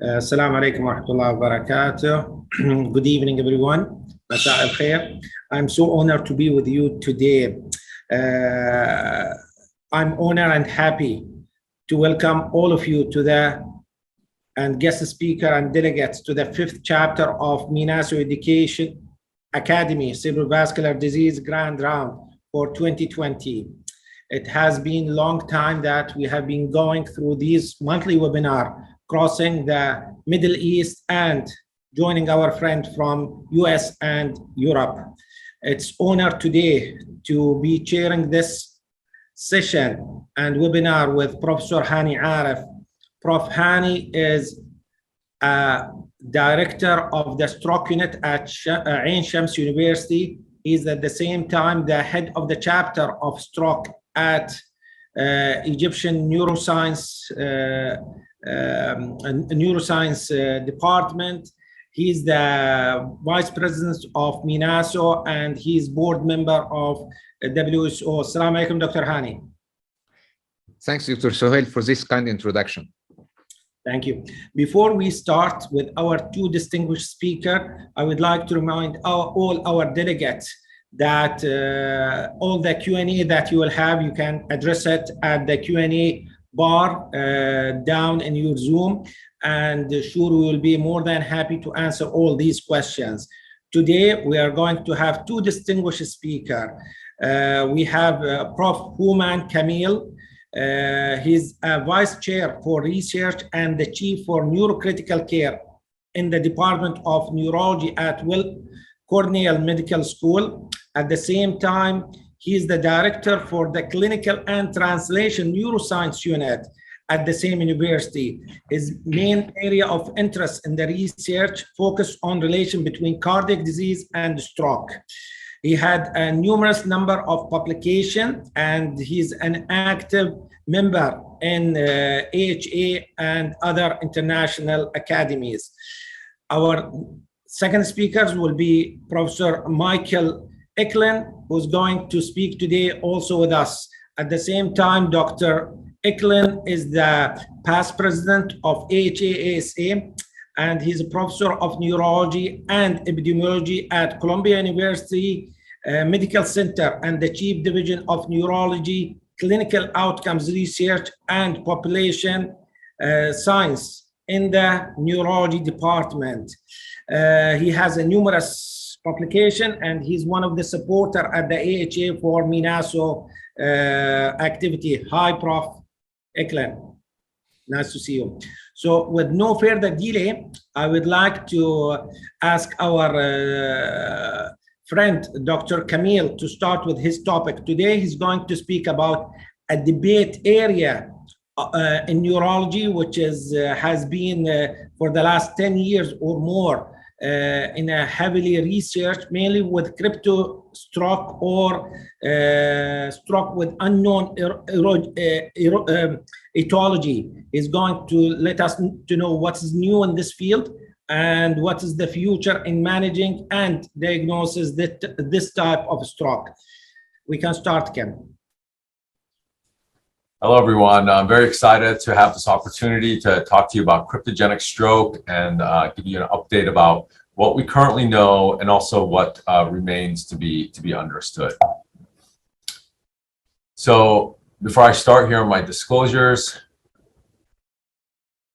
Assalamu alaikum wa rahmatullahi wa barakatuh. Good evening, everyone. Masa al khair. I'm so honored to be with you today. I'm honored and happy to welcome all of you to the and guest speaker and delegates to the 5th chapter of MENASO Education Academy Cerebrovascular Disease Grand Round for 2020. It has been a long time that we have been going through these monthly webinars, crossing the Middle East and joining our friend from US and Europe. It's honor today to be chairing this session and webinar with Professor Hani Arif. Prof. Hani is a director of the stroke unit at Ain Shams University. He's at the same time the head of the chapter of stroke at Egyptian neuroscience department. He's the vice president of MENASO and he's board member of WSO. Assalamu alaikum, Dr. Hani. Thanks, Dr. Sohail, for this kind introduction. Thank you. Before we start with our two distinguished speakers, I would like to remind all our delegates that all the Q&A that you will have, you can address it at the Q&A bar down in your Zoom, and sure we will be more than happy to answer all these questions. Today we are going to have two distinguished speakers. We have Prof. Hooman Kamil. He's a vice chair for research and the chief for neurocritical care in the Department of Neurology at Cornell Medical School. At the same time, he is the director for the clinical and translation neuroscience unit at the same university. His main area of interest in the research focused on relation between cardiac disease and stroke. He had a numerous number of publications and he's an active member in AHA and other international academies. Our second speakers will be Professor Michael Eklund, who's going to speak today also with us. At the same time, Dr. Eklund is the past president of AHA-ASA, and he's a professor of neurology and epidemiology at Columbia University Medical Center and the chief division of neurology, clinical outcomes research, and population science in the neurology department. He has a numerous publication and he's one of the supporters at the AHA for MENASO activity. Hi, Prof. Eklund. Nice to see you. So with no further delay, I would like to ask our friend, Dr. Kamil, to start with his topic. Today, he's going to speak about a debate area in neurology, which has been for the last 10 years or more in a heavily researched, mainly with crypto stroke or stroke with unknown etiology. Is going to let us to know what is new in this field and what is the future in managing and diagnosis this type of stroke. We can start, Ken. Hello, everyone. I'm very excited to have this opportunity to talk to you about cryptogenic stroke and give you an update about what we currently know and also what remains to be understood. So before I start, here are my disclosures.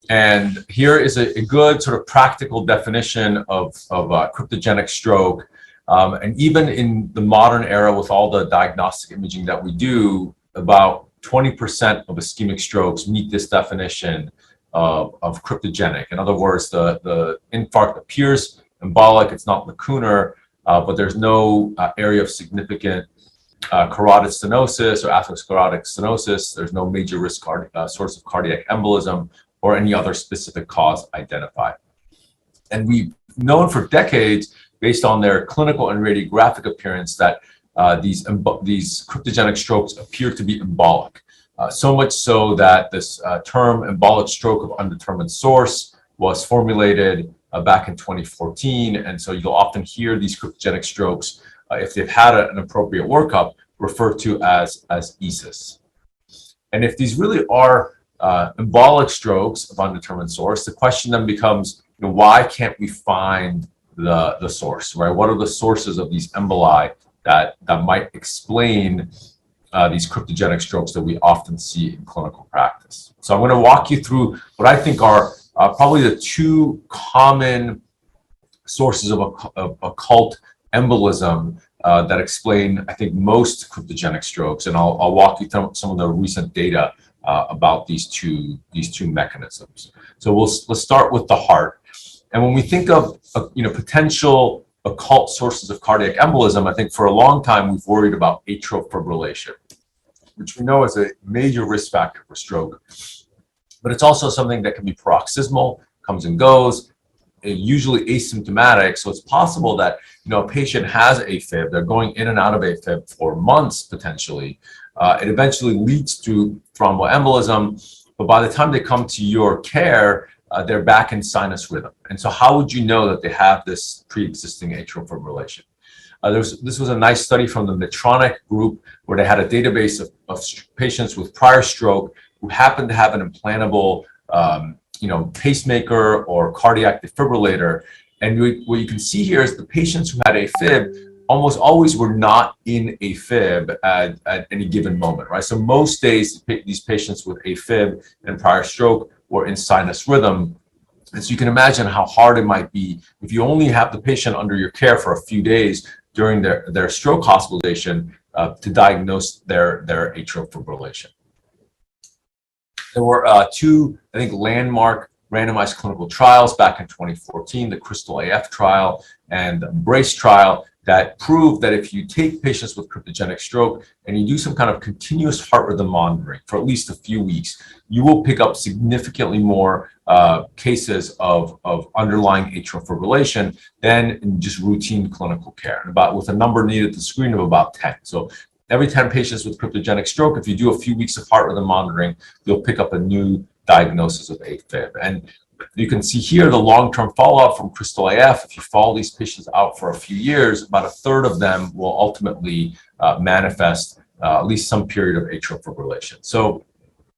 And here is a good sort of practical definition of cryptogenic stroke. And even in the modern era with all the diagnostic imaging that we do, about 20% of ischemic strokes meet this definition of cryptogenic. In other words, the infarct appears embolic, it's not lacunar, but there's no area of significant carotid stenosis or atherosclerotic stenosis. There's no major risk source of cardiac embolism or any other specific cause identified. And we've known for decades, based on their clinical and radiographic appearance, that these cryptogenic strokes appear to be embolic. So much so that this term embolic stroke of undetermined source was formulated back in 2014. And so you'll often hear these cryptogenic strokes, if they've had an appropriate workup, referred to as ESUS. And if these really are embolic strokes of undetermined source, the question then becomes, why can't we find the source, right? What are the sources of these emboli that might explain these cryptogenic strokes that we often see in clinical practice? So I'm going to walk you through what I think are probably the two common sources of occult embolism that explain, I think, most cryptogenic strokes, and I'll walk you through some of the recent data about these two mechanisms. So let's start with the heart. And when we think of potential occult sources of cardiac embolism, I think for a long time we've worried about atrial fibrillation, which we know is a major risk factor for stroke. But it's also something that can be paroxysmal, comes and goes, usually asymptomatic. So it's possible that a patient has AFib, they're going in and out of AFib for months potentially. It eventually leads to thromboembolism, but by the time they come to your care, they're back in sinus rhythm. And so how would you know that they have this pre-existing atrial fibrillation? This was a nice study from the Medtronic group where they had a database of patients with prior stroke who happened to have an implantable pacemaker or cardiac defibrillator. And what you can see here is the patients who had AFib almost always were not in AFib at any given moment, right? So most days, these patients with AFib and prior stroke were in sinus rhythm. And so you can imagine how hard it might be if you only have the patient under your care for a few days during their stroke hospitalization to diagnose their atrial fibrillation. There were two, I think, landmark randomized clinical trials back in 2014, the Crystal AF trial and the Brace trial, that proved that if you take patients with cryptogenic stroke and you do some kind of continuous heart rhythm monitoring for at least a few weeks, you will pick up significantly more cases of underlying atrial fibrillation than in just routine clinical care, and with a number needed to screen of about 10. So every 10 patients with cryptogenic stroke, if you do a few weeks of heart rhythm monitoring, you'll pick up a new diagnosis of AFib. And you can see here the long-term follow-up from Crystal AF. If you follow these patients out for a few years, about a third of them will ultimately manifest at least some period of atrial fibrillation. So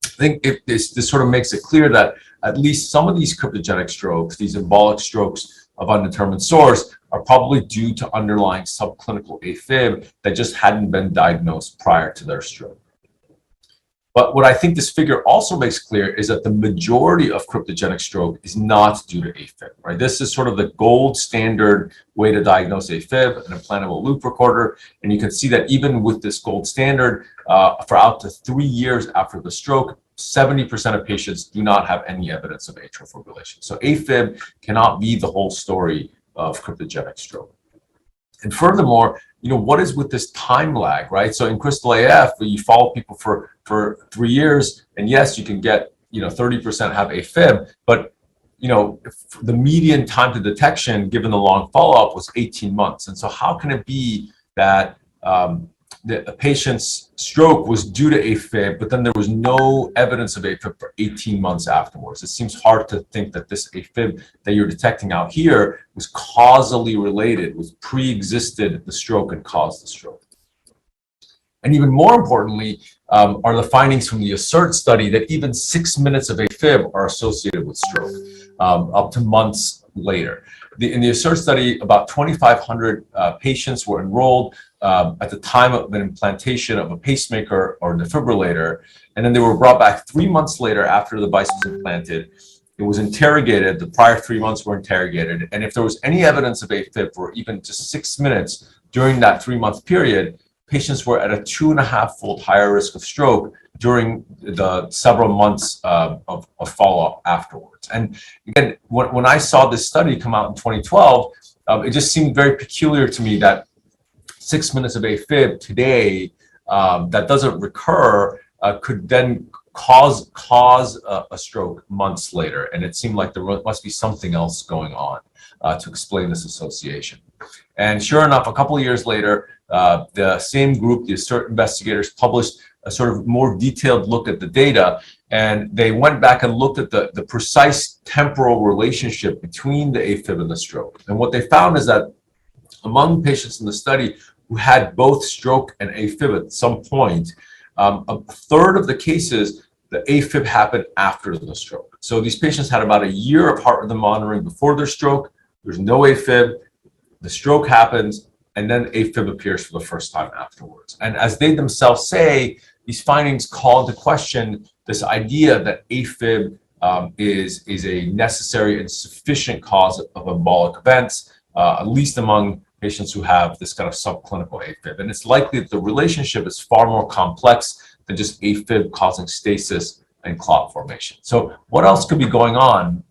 I think this sort of makes it clear that at least some of these cryptogenic strokes, these embolic strokes of undetermined source, are probably due to underlying subclinical AFib that just hadn't been diagnosed prior to their stroke. But what I think this figure also makes clear is that the majority of cryptogenic stroke is not due to AFib, right? This is sort of the gold standard way to diagnose AFib, an implantable loop recorder. And you can see that even with this gold standard, for out to 3 years after the stroke, 70% of patients do not have any evidence of atrial fibrillation. So AFib cannot be the whole story of cryptogenic stroke. And furthermore, what is with this time lag, right? So in Crystal AF, you follow people for 3 years, and yes, you can get, 30% have AFib, but, the median time to detection, given the long follow-up, was 18 months. And so how can it be that the patient's stroke was due to AFib, but then there was no evidence of AFib for 18 months afterwards? It seems hard to think that this AFib that you're detecting out here was causally related, was pre-existed the stroke and caused the stroke. And even more importantly, are the findings from the ASSERT study that even 6 minutes of AFib are associated with stroke up to months later. In the ASSERT study, about 2,500 patients were enrolled at the time of an implantation of a pacemaker or defibrillator, and then they were brought back 3 months later after the device was implanted. It was interrogated, the prior 3 months were interrogated, and if there was any evidence of AFib for even just 6 minutes during that 3-month period, patients were at a 2.5-fold higher risk of stroke during the several months of follow-up afterwards. And again, when I saw this study come out in 2012, it just seemed very peculiar to me that 6 minutes of AFib today that doesn't recur could then cause a stroke months later. And it seemed like there must be something else going on to explain this association. And sure enough, a couple of years later, the same group, the ASSERT investigators, published a sort of more detailed look at the data, and they went back and looked at the precise temporal relationship between the AFib and the stroke. And what they found is that among patients in the study who had both stroke and AFib at some point, a third of the cases the AFib happened after the stroke. So these patients had about a year of heart rhythm monitoring before their stroke. There's no AFib. The stroke happens, and then AFib appears for the first time afterwards. And as they themselves say, these findings call into question this idea that AFib is a necessary and sufficient cause of embolic events, at least among patients who have this kind of subclinical AFib. And it's likely that the relationship is far more complex than just AFib causing stasis and clot formation. So what else could be going on?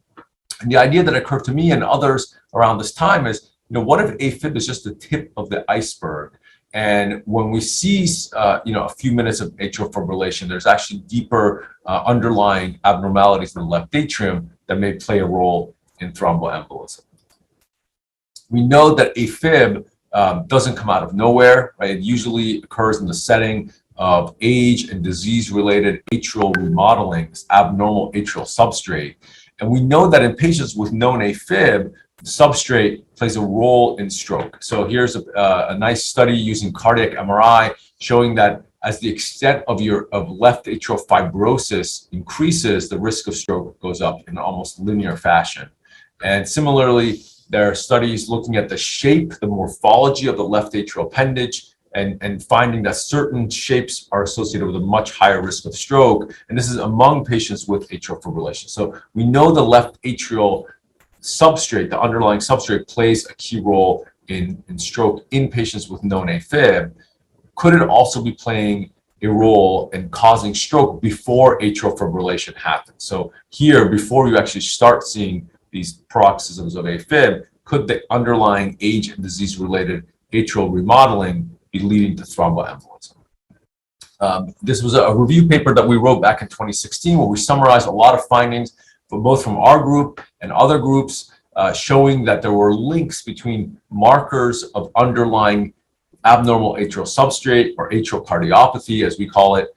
And the idea that occurred to me and others around this time is, what if AFib is just the tip of the iceberg? And when we see, a few minutes of atrial fibrillation, there's actually deeper underlying abnormalities in the left atrium that may play a role in thromboembolism. We know that AFib doesn't come out of nowhere, right? It usually occurs in the setting of age and disease-related atrial remodeling, abnormal atrial substrate. And we know that in patients with known AFib, substrate plays a role in stroke. So here's a nice study using cardiac MRI showing that as the extent of left atrial fibrosis increases, the risk of stroke goes up in almost linear fashion. And similarly, there are studies looking at the shape, the morphology of the left atrial appendage, and finding that certain shapes are associated with a much higher risk of stroke. And this is among patients with atrial fibrillation. So we know the left atrial substrate, the underlying substrate, plays a key role in stroke in patients with known AFib. Could it also be playing a role in causing stroke before atrial fibrillation happens? So here, before you actually start seeing these paroxysms of AFib, could the underlying age and disease-related atrial remodeling be leading to thromboembolism? This was a review paper that we wrote back in 2016 where we summarized a lot of findings, but both from our group and other groups, showing that there were links between markers of underlying abnormal atrial substrate, or atrial cardiopathy, as we call it,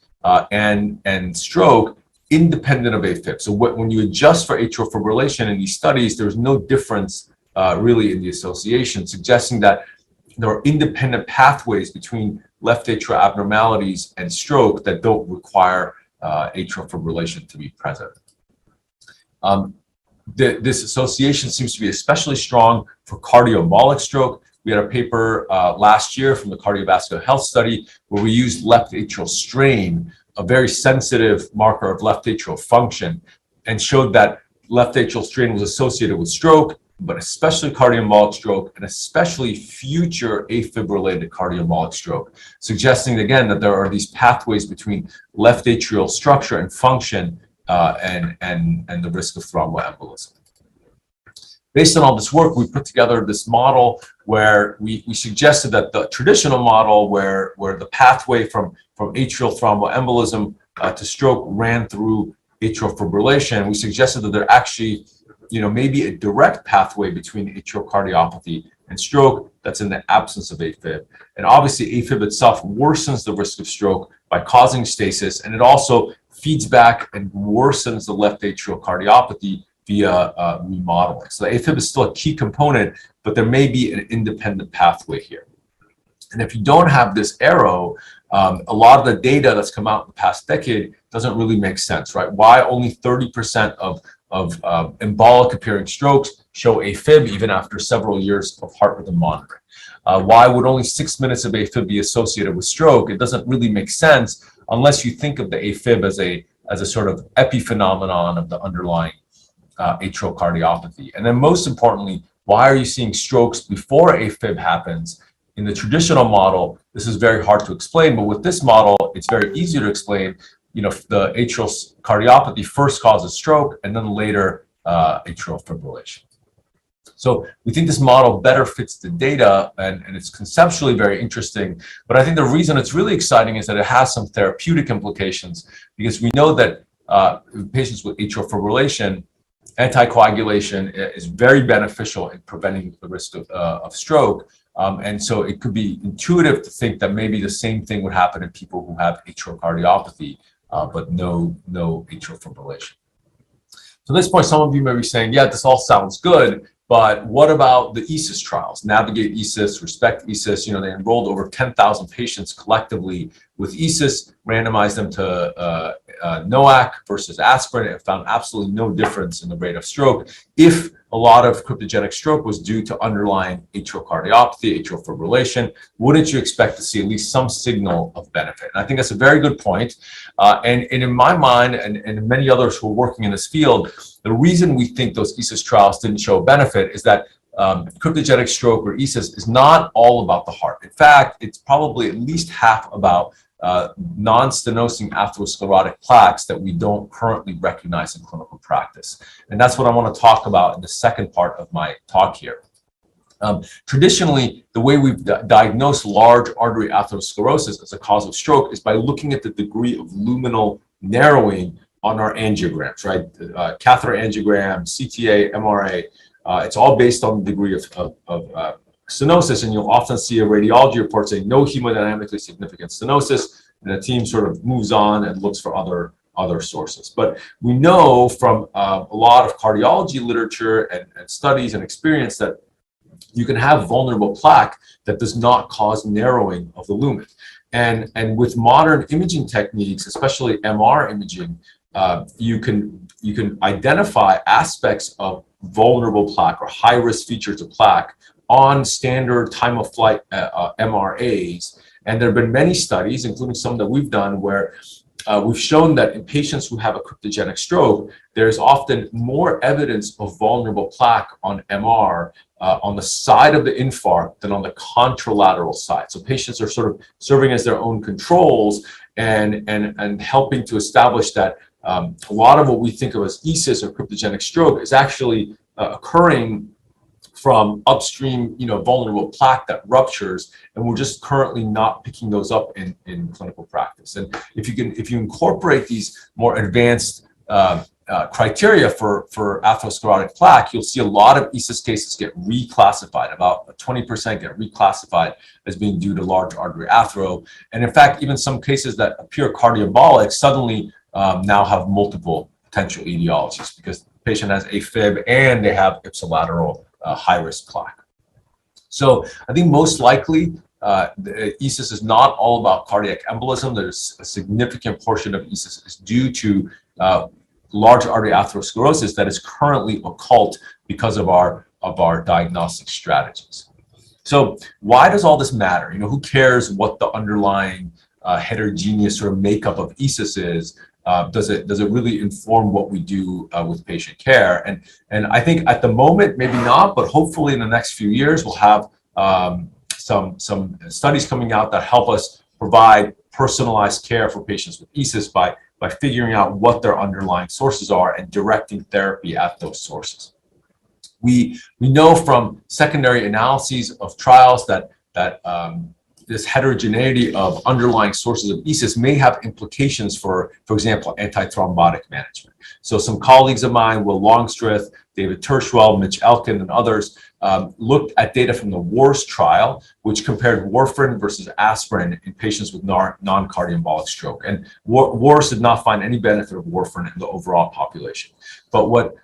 and stroke, independent of AFib. So when you adjust for atrial fibrillation in these studies, there's no difference really in the association, suggesting that there are independent pathways between left atrial abnormalities and stroke that don't require atrial fibrillation to be present. This association seems to be especially strong for cardioembolic stroke. We had a paper last year from the cardiovascular health study where we used left atrial strain, a very sensitive marker of left atrial function, and showed that left atrial strain was associated with stroke, but especially cardioembolic stroke, and especially future AFib-related cardioembolic stroke, suggesting again that there are these pathways between left atrial structure and function and the risk of thromboembolism. Based on all this work, we put together this model where we suggested that the traditional model where the pathway from atrial thromboembolism to stroke ran through atrial fibrillation, we suggested that there actually may be a direct pathway between atrial cardiopathy and stroke that's in the absence of AFib. And obviously AFib itself worsens the risk of stroke by causing stasis, and it also feeds back and worsens the left atrial cardiopathy via remodeling. So the AFib is still a key component, but there may be an independent pathway here. And if you don't have this arrow, a lot of the data that's come out in the past decade doesn't really make sense, right? Why only 30% of embolic appearing strokes show AFib even after several years of heart rhythm monitoring? Why would only 6 minutes of AFib be associated with stroke? It doesn't really make sense unless you think of the AFib as a sort of epiphenomenon of the underlying atrial cardiopathy. And then most importantly, why are you seeing strokes before AFib happens? In the traditional model, this is very hard to explain, but with this model, it's very easy to explain. The atrial cardiopathy first causes stroke and then later atrial fibrillation. So we think this model better fits the data, and it's conceptually very interesting. But I think the reason it's really exciting is that it has some therapeutic implications, because we know that in patients with atrial fibrillation, anticoagulation is very beneficial in preventing the risk of stroke. And so it could be intuitive to think that maybe the same thing would happen in people who have atrial cardiopathy, but no atrial fibrillation. So at this point, some of you may be saying, yeah, this all sounds good, but what about the ESUS trials? Navigate ESUS, Respect ESUS. They enrolled over 10,000 patients collectively with ESUS, randomized them to NOAC versus aspirin, it found absolutely no difference in the rate of stroke if a lot of cryptogenic stroke was due to underlying atrial cardiopathy, atrial fibrillation. Wouldn't you expect to see at least some signal of benefit? And I think that's a very good point. And in my mind, and many others who are working in this field, the reason we think those ESUS trials didn't show benefit is that cryptogenic stroke or ESUS is not all about the heart. In fact, it's probably at least half about non-stenosing atherosclerotic plaques that we don't currently recognize in clinical practice. And that's what I want to talk about in the second part of my talk here. Traditionally, the way we've diagnosed large artery atherosclerosis as a cause of stroke is by looking at the degree of luminal narrowing on our angiograms, right? Catheter angiogram, CTA, MRA, it's all based on the degree of stenosis, and you'll often see a radiology report saying no hemodynamically significant stenosis, and the team sort of moves on and looks for other sources. But we know from a lot of cardiology literature and studies and experience that you can have vulnerable plaque that does not cause narrowing of the lumen. And with modern imaging techniques, especially MR imaging, you can identify aspects of vulnerable plaque or high-risk features of plaque on standard time-of-flight MRAs. And there have been many studies, including some that we've done, where we've shown that in patients who have a cryptogenic stroke, there's often more evidence of vulnerable plaque on MR on the side of the infarct than on the contralateral side. So patients are sort of serving as their own controls and helping to establish that a lot of what we think of as ESUS or cryptogenic stroke is actually occurring from upstream, vulnerable plaque that ruptures, and we're just currently not picking those up in clinical practice. And if you incorporate these more advanced criteria for atherosclerotic plaque, you'll see a lot of ESUS cases get reclassified. About 20% get reclassified as being due to large artery athero, and in fact, even some cases that appear cardioembolic suddenly now have multiple potential etiologies because the patient has AFib and they have ipsilateral high-risk plaque. So I think most likely the ESUS is not all about cardiac embolism. There's a significant portion of ESUS is due to large artery atherosclerosis that is currently occult because of our diagnostic strategies. So why does all this matter? Who cares what the underlying heterogeneous sort of makeup of ESUS is? Does it really inform what we do with patient care? And I think at the moment, maybe not, but hopefully in the next few years, we'll have some studies coming out that help us provide personalized care for patients with ESUS by figuring out what their underlying sources are and directing therapy at those sources. We know from secondary analyses of trials that this heterogeneity of underlying sources of ESUS may have implications for example, antithrombotic management. So some colleagues of mine, Will Longstreth, David Tershwell, Mitch Elkin, and others looked at data from the WARS trial, which compared warfarin versus aspirin in patients with non-cardioembolic stroke. And WARS did not find any benefit of warfarin in the overall population. But what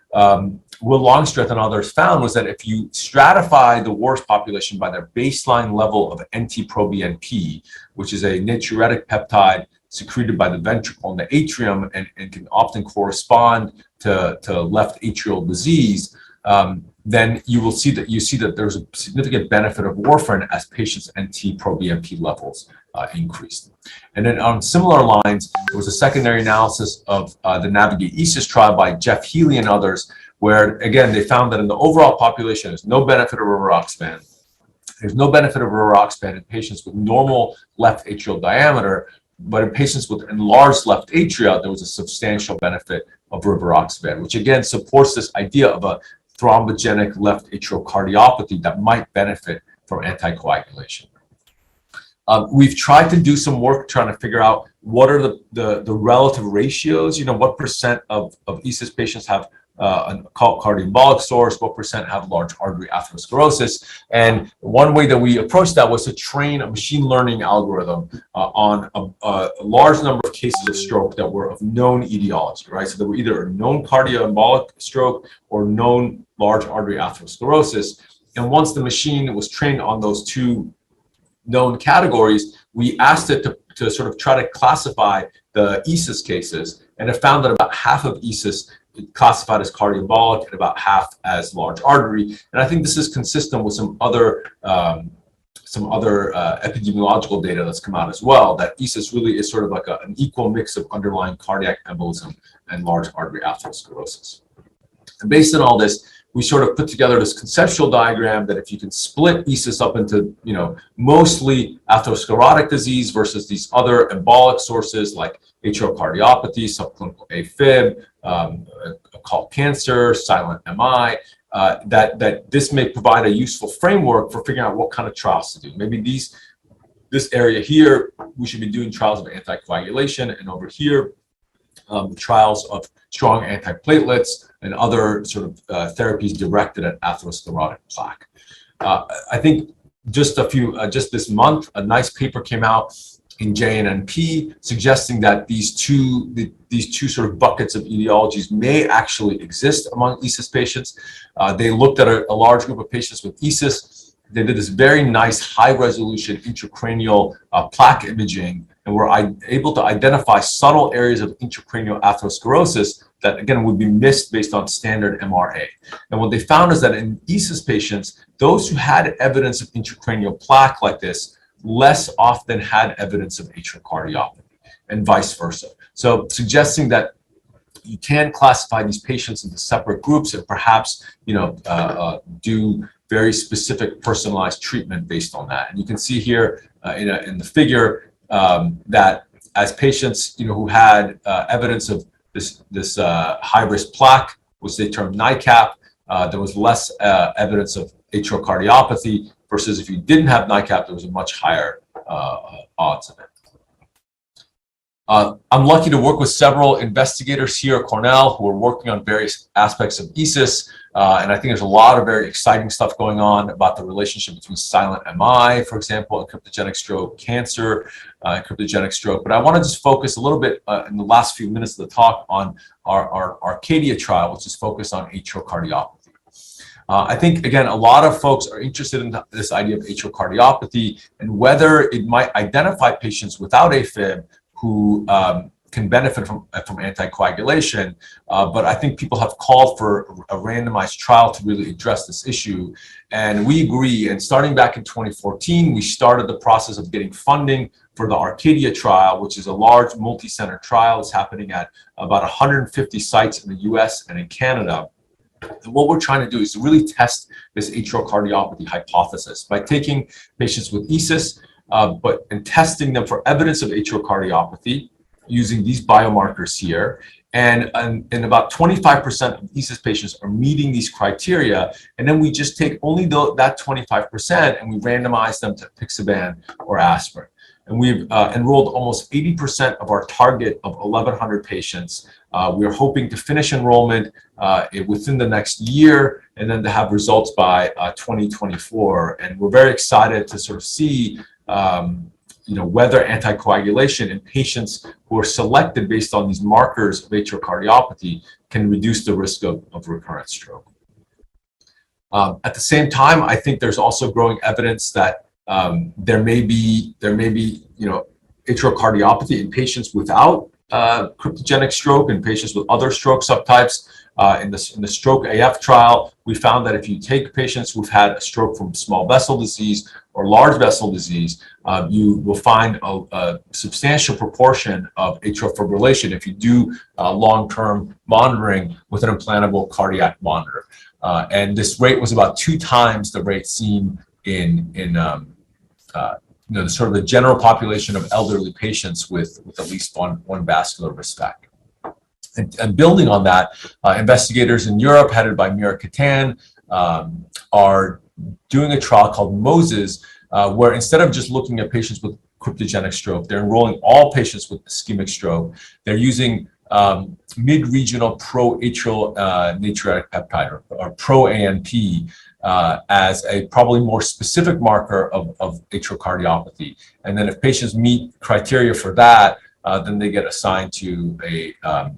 Will Longstreth and others found was that if you stratify the WARS population by their baseline level of NT-proBNP, which is a natriuretic peptide secreted by the ventricle and the atrium and can often correspond to left atrial disease, then you see that there's a significant benefit of warfarin as patients' NT-proBNP levels increased. And then on similar lines, there was a secondary analysis of the Navigate ESUS trial by Jeff Healy and others, where again they found that in the overall population there's no benefit of rivaroxaban. There's no benefit of rivaroxaban in patients with normal left atrial diameter, but in patients with enlarged left atria, there was a substantial benefit of rivaroxaban, which again supports this idea of a thrombogenic left atrial cardiopathy that might benefit from anticoagulation. We've tried to do some work trying to figure out what are the relative ratios, what percent of ESUS patients have an occult cardioembolic source, what percent have large artery atherosclerosis. And one way that we approached that was to train a machine learning algorithm on a large number of cases of stroke that were of known etiology, right? So there were either a known cardioembolic stroke or known large artery atherosclerosis. And once the machine was trained on those two known categories, we asked it to sort of try to classify the ESUS cases, and it found that about half of ESUS classified as cardiobolic and about half as large artery. And I think this is consistent with some other epidemiological data that's come out as well, that ESUS really is sort of like an equal mix of underlying cardiac embolism and large artery atherosclerosis. And based on all this, we sort of put together this conceptual diagram that if you can split ESUS up into, mostly atherosclerotic disease versus these other embolic sources like atrial cardiopathy, subclinical AFib, occult cancer, silent MI, that this may provide a useful framework for figuring out what kind of trials to do. Maybe this area here, we should be doing trials of anticoagulation, and over here, trials of strong antiplatelets and other sort of therapies directed at atherosclerotic plaque. I think just this month, a nice paper came out in JNNP suggesting that these two sort of buckets of etiologies may actually exist among ESUS patients. They looked at a large group of patients with ESUS. They did this very nice high-resolution intracranial plaque imaging, and were able to identify subtle areas of intracranial atherosclerosis that, again, would be missed based on standard MRA. And what they found is that in ESUS patients, those who had evidence of intracranial plaque like this less often had evidence of atrial cardiopathy, and vice versa. So suggesting that you can classify these patients into separate groups and perhaps, do very specific personalized treatment based on that. And you can see here in the figure that as patients, who had evidence of this high-risk plaque, which they termed NICAP, there was less evidence of atrial cardiopathy, versus if you didn't have NICAP, there was a much higher odds of it. I'm lucky to work with several investigators here at Cornell who are working on various aspects of ESUS, and I think there's a lot of very exciting stuff going on about the relationship between silent MI, for example, and cryptogenic stroke, cancer, and cryptogenic stroke. But I want to just focus a little bit in the last few minutes of the talk on our Arcadia trial, which is focused on atrial cardiopathy. I think, again, a lot of folks are interested in this idea of atrial cardiopathy and whether it might identify patients without AFib who can benefit from anticoagulation, but I think people have called for a randomized trial to really address this issue, and we agree. And starting back in 2014, we started the process of getting funding for the Arcadia trial, which is a large multi-center trial. It's happening at about 150 sites in the US and in Canada. And what we're trying to do is really test this atrial cardiopathy hypothesis by taking patients with ESUS, and testing them for evidence of atrial cardiopathy using these biomarkers here. And about 25% of ESUS patients are meeting these criteria. And then we just take only that 25% and we randomize them to apixaban or aspirin. And we've enrolled almost 80% of our target of 1,100 patients. We're hoping to finish enrollment within the next year and then to have results by 2024. And we're very excited to sort of see whether anticoagulation in patients who are selected based on these markers of atrial cardiopathy can reduce the risk of recurrent stroke. At the same time, I think there's also growing evidence that there may be atrial cardiopathy in patients without cryptogenic stroke and patients with other stroke subtypes. In the stroke AF trial, we found that if you take patients who've had a stroke from small vessel disease or large vessel disease, you will find a substantial proportion of atrial fibrillation if you do long-term monitoring with an implantable cardiac monitor. And this rate was about 2 times the rate seen in the sort of the general population of elderly patients with at least one vascular risk factor. And building on that, investigators in Europe, headed by Mira Katan, are doing a trial called MOSES, where instead of just looking at patients with cryptogenic stroke, they're enrolling all patients with ischemic stroke. They're using mid-regional pro-atrial natriuretic peptide, or pro-ANP, as a probably more specific marker of atrial cardiopathy. And then if patients meet criteria for that, then they get assigned to a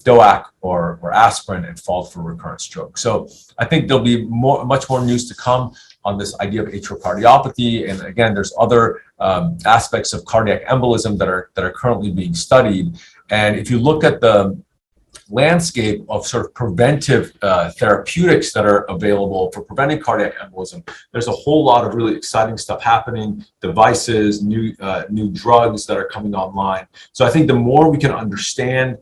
DOAC or aspirin and fall for recurrent stroke. So I think there'll be much more news to come on this idea of atrial cardiopathy. And again, there's other aspects of cardiac embolism that are currently being studied. And if you look at the landscape of sort of preventive therapeutics that are available for preventing cardiac embolism, there's a whole lot of really exciting stuff happening, devices, new drugs that are coming online. So I think the more we can understand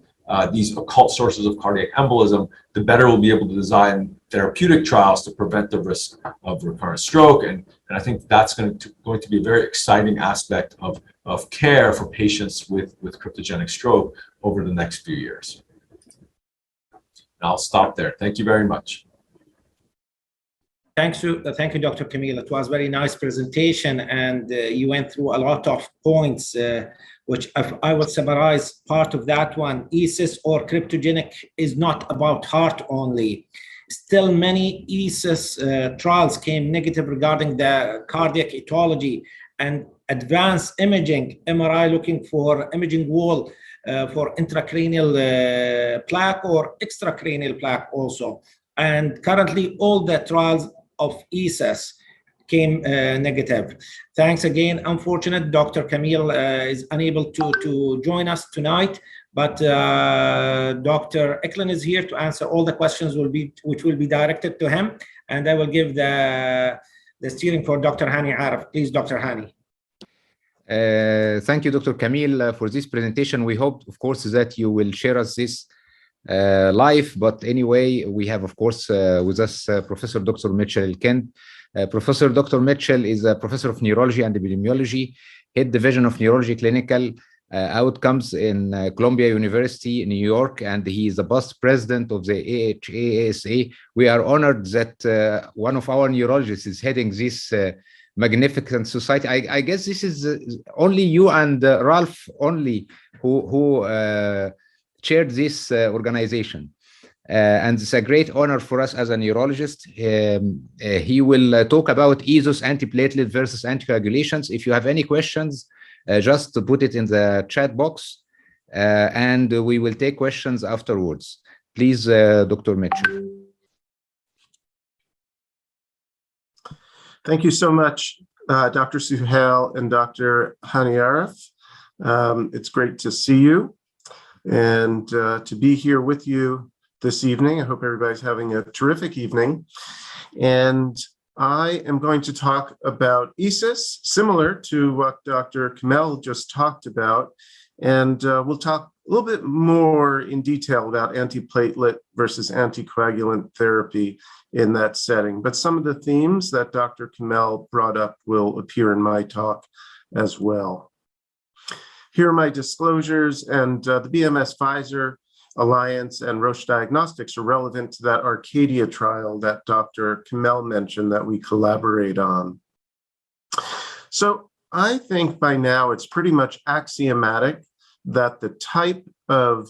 these occult sources of cardiac embolism, the better we'll be able to design therapeutic trials to prevent the risk of recurrent stroke. And I think that's going to be a very exciting aspect of care for patients with cryptogenic stroke over the next few years. I'll stop there. Thank you very much. Thank you, Dr. Camille. It was a very nice presentation, and you went through a lot of points, which if I would summarize part of that one, ESUS or cryptogenic is not about heart only. Still, many ESUS trials came negative regarding the cardiac etiology and advanced imaging, MRI looking for imaging wall for intracranial plaque or extracranial plaque also. And currently all the trials of ESUS came negative. Thanks again. Unfortunate, Dr. Camille is unable to join us tonight, but Dr. Eklund is here to answer all the questions which will be directed to him. And I will give the steering for Dr. Hani Arif. Please, Dr. Hani. Thank you, Dr. Camille, for this presentation. We hope, of course, that you will share us this live. But anyway, we have, of course, with us Professor Dr. Mitchell Kent. Professor Dr. Mitchell is a professor of neurology and epidemiology, head division of neurology clinical outcomes in Columbia University in New York, and he is the past president of the AHASA. We are honored that one of our neurologists is heading this magnificent society. I guess this is only you and Ralph only who chaired this organization. And it's a great honor for us as a neurologist. He will talk about ESUS antiplatelet versus anticoagulations. If you have any questions, just put it in the chat box, and we will take questions afterwards. Please, Dr. Mitchell. Thank you so much, Dr. Suhail and Dr. Hani Arif. It's great to see you and to be here with you this evening. I hope everybody's having a terrific evening. And I am going to talk about ESUS, similar to what Dr. Kamel just talked about. And we'll talk a little bit more in detail about antiplatelet versus anticoagulant therapy in that setting. But some of the themes that Dr. Kamel brought up will appear in my talk as well. Here are my disclosures, and the BMS Pfizer Alliance and Roche Diagnostics are relevant to that Arcadia trial that Dr. Kamel mentioned that we collaborate on. So I think by now it's pretty much axiomatic that the type of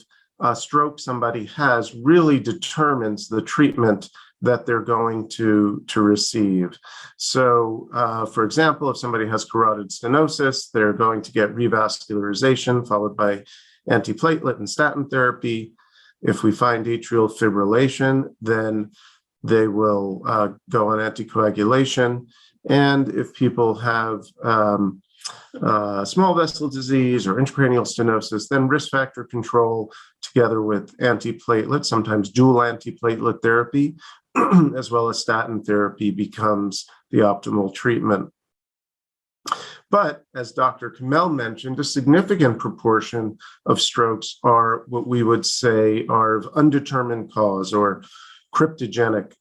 stroke somebody has really determines the treatment that they're going to receive. So, for example, if somebody has carotid stenosis, they're going to get revascularization followed by antiplatelet and statin therapy. If we find atrial fibrillation, then they will go on anticoagulation. And if people have small vessel disease or intracranial stenosis, then risk factor control together with antiplatelet, sometimes dual antiplatelet therapy, as well as statin therapy becomes the optimal treatment. But as Dr. Kamel mentioned, a significant proportion of strokes are what we would say are of undetermined cause or cryptogenic.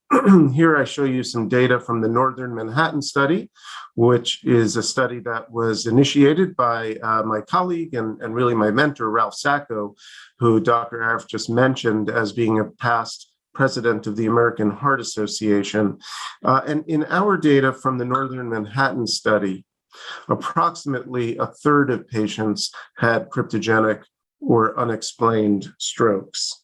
Here I show you some data from the Northern Manhattan study, which is a study that was initiated by my colleague and really my mentor, Ralph Sacco, who Dr. Arif just mentioned as being a past president of the American Heart Association. And in our data from the Northern Manhattan study, approximately a third of patients had cryptogenic or unexplained strokes.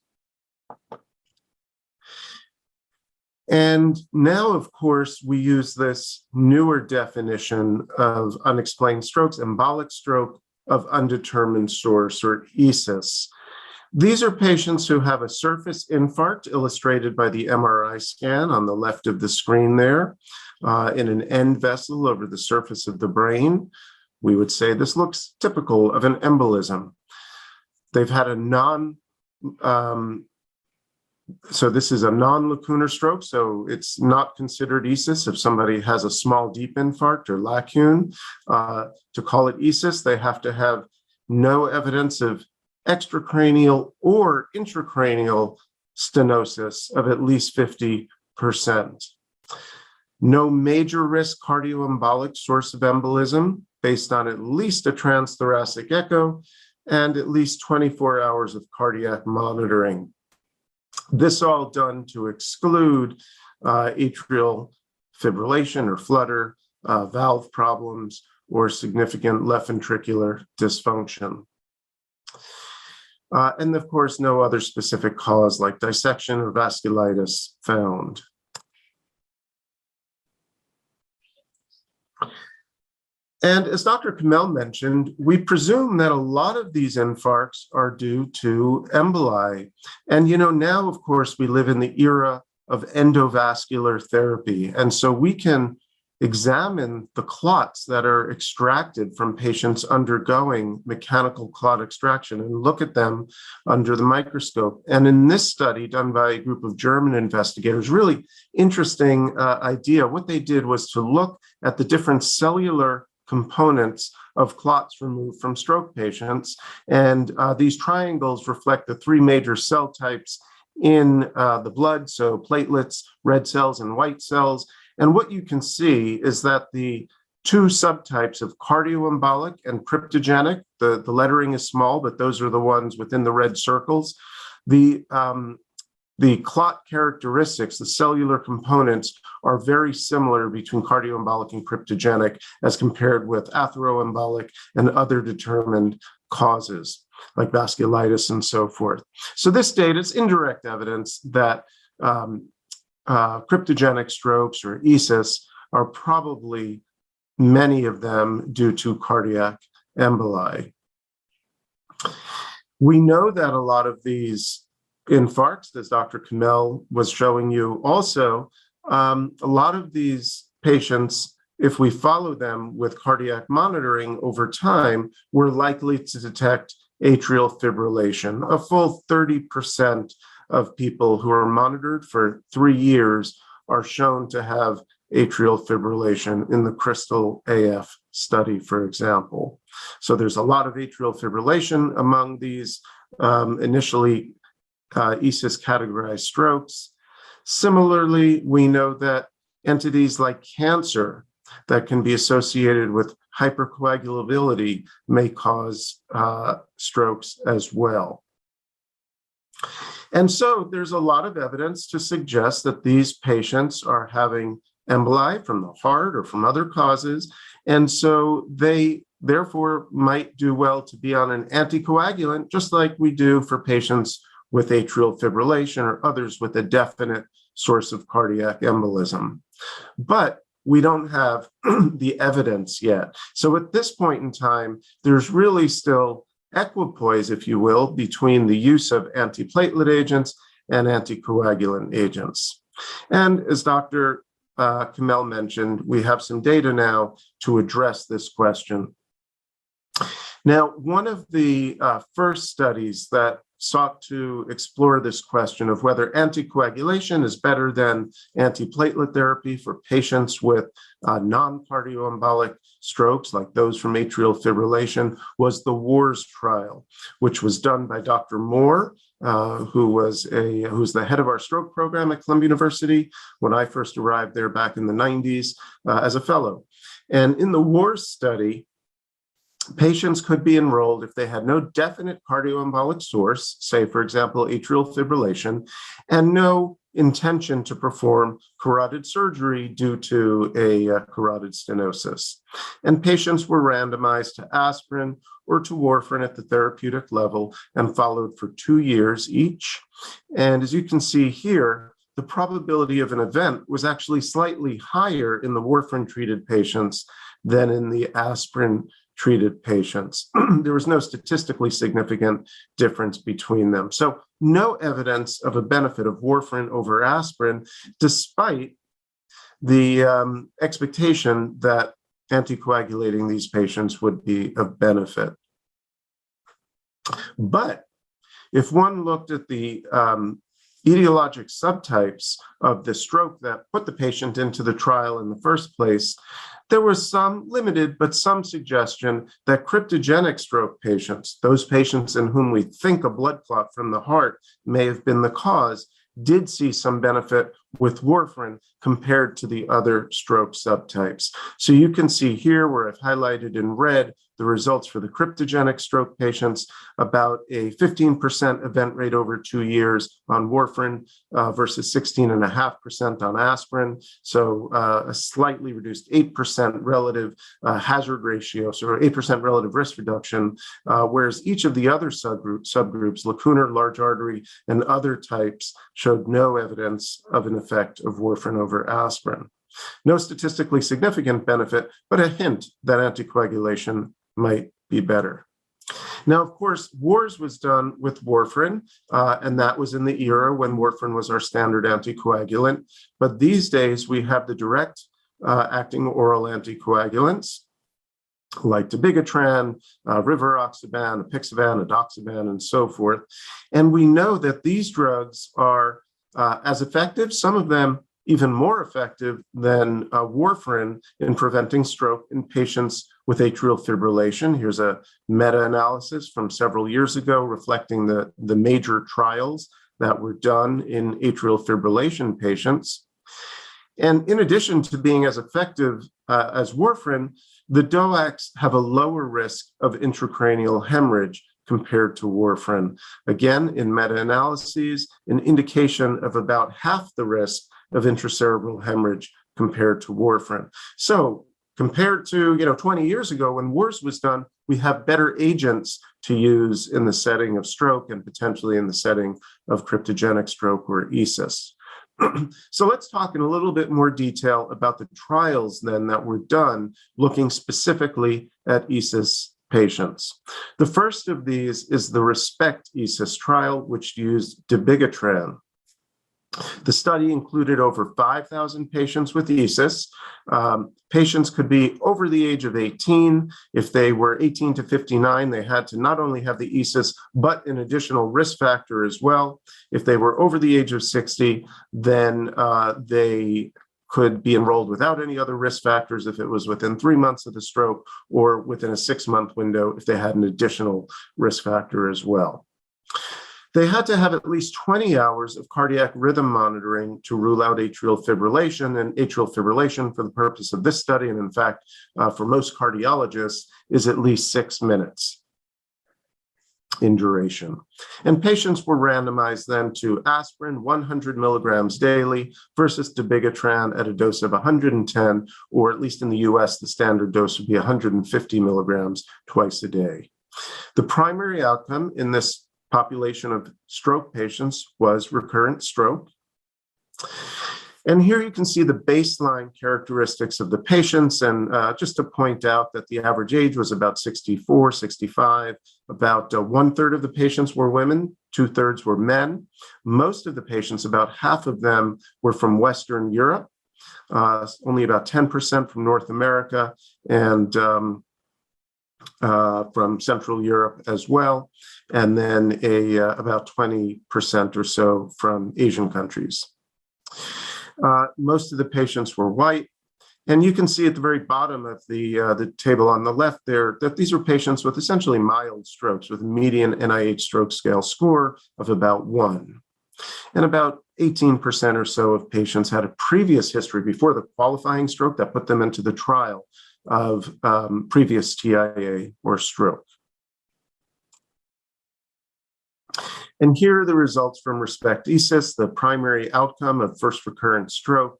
And now, of course, we use this newer definition of unexplained strokes, embolic stroke of undetermined source, or ESUS. These are patients who have a surface infarct illustrated by the MRI scan on the left of the screen there in an end vessel over the surface of the brain. We would say this looks typical of an embolism. They've had a so this is a non-lacunar stroke, so it's not considered ESUS if somebody has a small deep infarct or lacune. To call it ESUS, they have to have no evidence of extracranial or intracranial stenosis of at least 50%. No major risk cardioembolic source of embolism based on at least a transthoracic echo and at least 24 hours of cardiac monitoring. This all done to exclude atrial fibrillation or flutter, valve problems, or significant left ventricular dysfunction. And of course, no other specific cause like dissection or vasculitis found. And as Dr. Kamel mentioned, we presume that a lot of these infarcts are due to emboli. And now, of course, we live in the era of endovascular therapy. And so we can examine the clots that are extracted from patients undergoing mechanical clot extraction and look at them under the microscope. And in this study done by a group of German investigators, really interesting idea, what they did was to look at the different cellular components of clots removed from stroke patients. And these triangles reflect the three major cell types in the blood, so platelets, red cells, and white cells. And what you can see is that the two subtypes of cardioembolic and cryptogenic, the lettering is small, but those are the ones within the red circles. The clot characteristics, the cellular components, are very similar between cardioembolic and cryptogenic as compared with atheroembolic and other determined causes like vasculitis and so forth. So this data is indirect evidence that cryptogenic strokes or ESUS are probably many of them due to cardiac emboli. We know that a lot of these infarcts, as Dr. Kamel was showing you also, a lot of these patients, if we follow them with cardiac monitoring over time, we're likely to detect atrial fibrillation. A full 30% of people who are monitored for 3 years are shown to have atrial fibrillation in the Crystal AF study, for example. So there's a lot of atrial fibrillation among these initially ESUS categorized strokes. Similarly, we know that entities like cancer that can be associated with hypercoagulability may cause strokes as well. And so there's a lot of evidence to suggest that these patients are having emboli from the heart or from other causes. And so they therefore might do well to be on an anticoagulant, just like we do for patients with atrial fibrillation or others with a definite source of cardiac embolism. But we don't have the evidence yet. So at this point in time, there's really still equipoise, if you will, between the use of antiplatelet agents and anticoagulant agents. And as Dr. Kamel mentioned, we have some data now to address this question. Now, one of the first studies that sought to explore this question of whether anticoagulation is better than antiplatelet therapy for patients with non-cardioembolic strokes like those from atrial fibrillation was the WARS trial, which was done by Dr. Moore, who's the head of our stroke program at Columbia University when I first arrived there back in the 90s as a fellow. And in the WARS study, patients could be enrolled if they had no definite cardioembolic source, say, for example, atrial fibrillation, and no intention to perform carotid surgery due to a carotid stenosis. And patients were randomized to aspirin or to warfarin at the therapeutic level and followed for 2 years each. And as you can see here, the probability of an event was actually slightly higher in the warfarin-treated patients than in the aspirin treated patients. There was no statistically significant difference between them. So no evidence of a benefit of warfarin over aspirin, despite the expectation that anticoagulating these patients would be of benefit. But if one looked at the etiologic subtypes of the stroke that put the patient into the trial in the first place, there was some limited, but some suggestion that cryptogenic stroke patients, those patients in whom we think a blood clot from the heart may have been the cause, did see some benefit with warfarin compared to the other stroke subtypes. So you can see here where I've highlighted in red the results for the cryptogenic stroke patients, about a 15% event rate over 2 years on warfarin versus 16.5% on aspirin. So a slightly reduced 8% relative hazard ratio, so 8% relative risk reduction, whereas each of the other subgroups, lacunar, large artery, and other types, showed no evidence of an effect of warfarin over aspirin. No statistically significant benefit, but a hint that anticoagulation might be better. Now, of course, WARS was done with warfarin, and that was in the era when warfarin was our standard anticoagulant. But these days, we have the direct acting oral anticoagulants like dabigatran, rivaroxaban, apixaban, edoxaban, and so forth. And we know that these drugs are as effective, some of them even more effective than warfarin in preventing stroke in patients with atrial fibrillation. Here's a meta-analysis from several years ago reflecting the major trials that were done in atrial fibrillation patients. And in addition to being as effective as warfarin, the DOACs have a lower risk of intracranial hemorrhage compared to warfarin. Again, in meta-analyses, an indication of about half the risk of intracerebral hemorrhage compared to warfarin. So compared to 20 years ago when WARS was done, we have better agents to use in the setting of stroke and potentially in the setting of cryptogenic stroke or ESUS. So let's talk in a little bit more detail about the trials then that were done looking specifically at ESUS patients. The first of these is the RESPECT ESUS trial, which used dabigatran. The study included over 5,000 patients with ESUS. Patients could be over the age of 18. If they were 18 to 59, they had to not only have the ESUS, but an additional risk factor as well. If they were over the age of 60, then they could be enrolled without any other risk factors if it was within 3 months of the stroke or within a 6-month window if they had an additional risk factor as well. They had to have at least 20 hours of cardiac rhythm monitoring to rule out atrial fibrillation, and atrial fibrillation for the purpose of this study, and in fact, for most cardiologists, is at least 6 minutes in duration. And patients were randomized then to aspirin 100 milligrams daily versus dabigatran at a dose of 110, or at least in the US, the standard dose would be 150 milligrams twice a day. The primary outcome in this population of stroke patients was recurrent stroke. And here you can see the baseline characteristics of the patients. And just to point out that the average age was about 64, 65, about 1/3 of the patients were women, 2/3 were men. Most of the patients, about half of them, were from Western Europe, only about 10% from North America, and from Central Europe as well, and then about 20% or so from Asian countries. Most of the patients were white, and you can see at the very bottom of the table on the left there that these are patients with essentially mild strokes with a median NIH stroke scale score of about 1. And about 18% or so of patients had a previous history before the qualifying stroke that put them into the trial of previous TIA or stroke. And here are the results from RESPECT ESUS, the primary outcome of first recurrent stroke.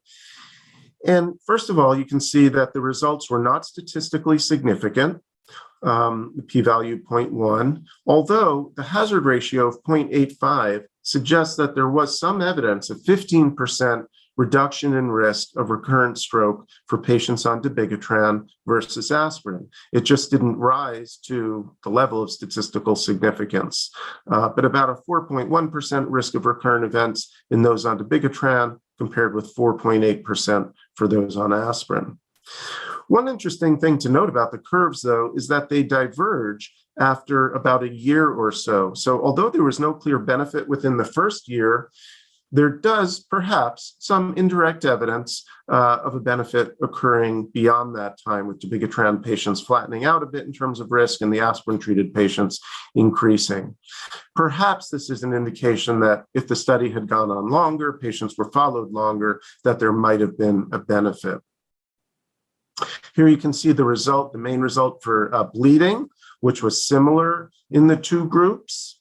And first of all, you can see that the results were not statistically significant, p-value 0.1, although the hazard ratio of 0.85 suggests that there was some evidence, a 15% reduction in risk of recurrent stroke for patients on dabigatran versus aspirin. It just didn't rise to the level of statistical significance, but about a 4.1% risk of recurrent events in those on dabigatran compared with 4.8% for those on aspirin. One interesting thing to note about the curves, though, is that they diverge after about a year or so. So although there was no clear benefit within the first year, there does perhaps some indirect evidence of a benefit occurring beyond that time, with dabigatran patients flattening out a bit in terms of risk and the aspirin-treated patients increasing. Perhaps this is an indication that if the study had gone on longer, patients were followed longer, that there might have been a benefit. Here you can see the result, the main result for bleeding, which was similar in the two groups.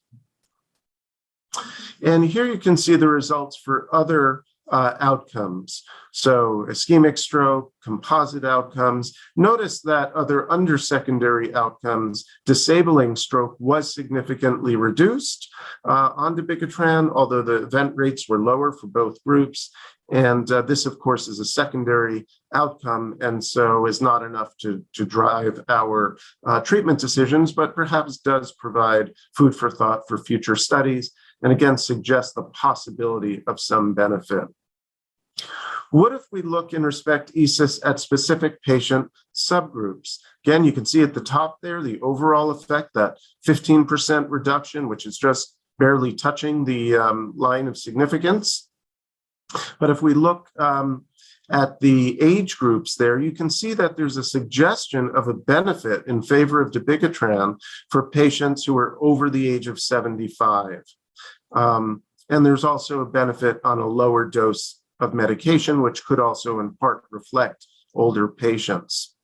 And here you can see the results for other outcomes. So ischemic stroke, composite outcomes. Notice that other undersecondary outcomes, disabling stroke was significantly reduced on dabigatran, although the event rates were lower for both groups. And this, of course, is a secondary outcome, and so is not enough to drive our treatment decisions, but perhaps does provide food for thought for future studies, and again, suggests the possibility of some benefit. What if we look in respect ESUS at specific patient subgroups? Again, you can see at the top there, the overall effect, that 15% reduction, which is just barely touching the line of significance. But if we look at the age groups there, you can see that there's a suggestion of a benefit in favor of dabigatran for patients who are over the age of 75. And there's also a benefit on a lower dose of medication, which could also in part reflect older patients.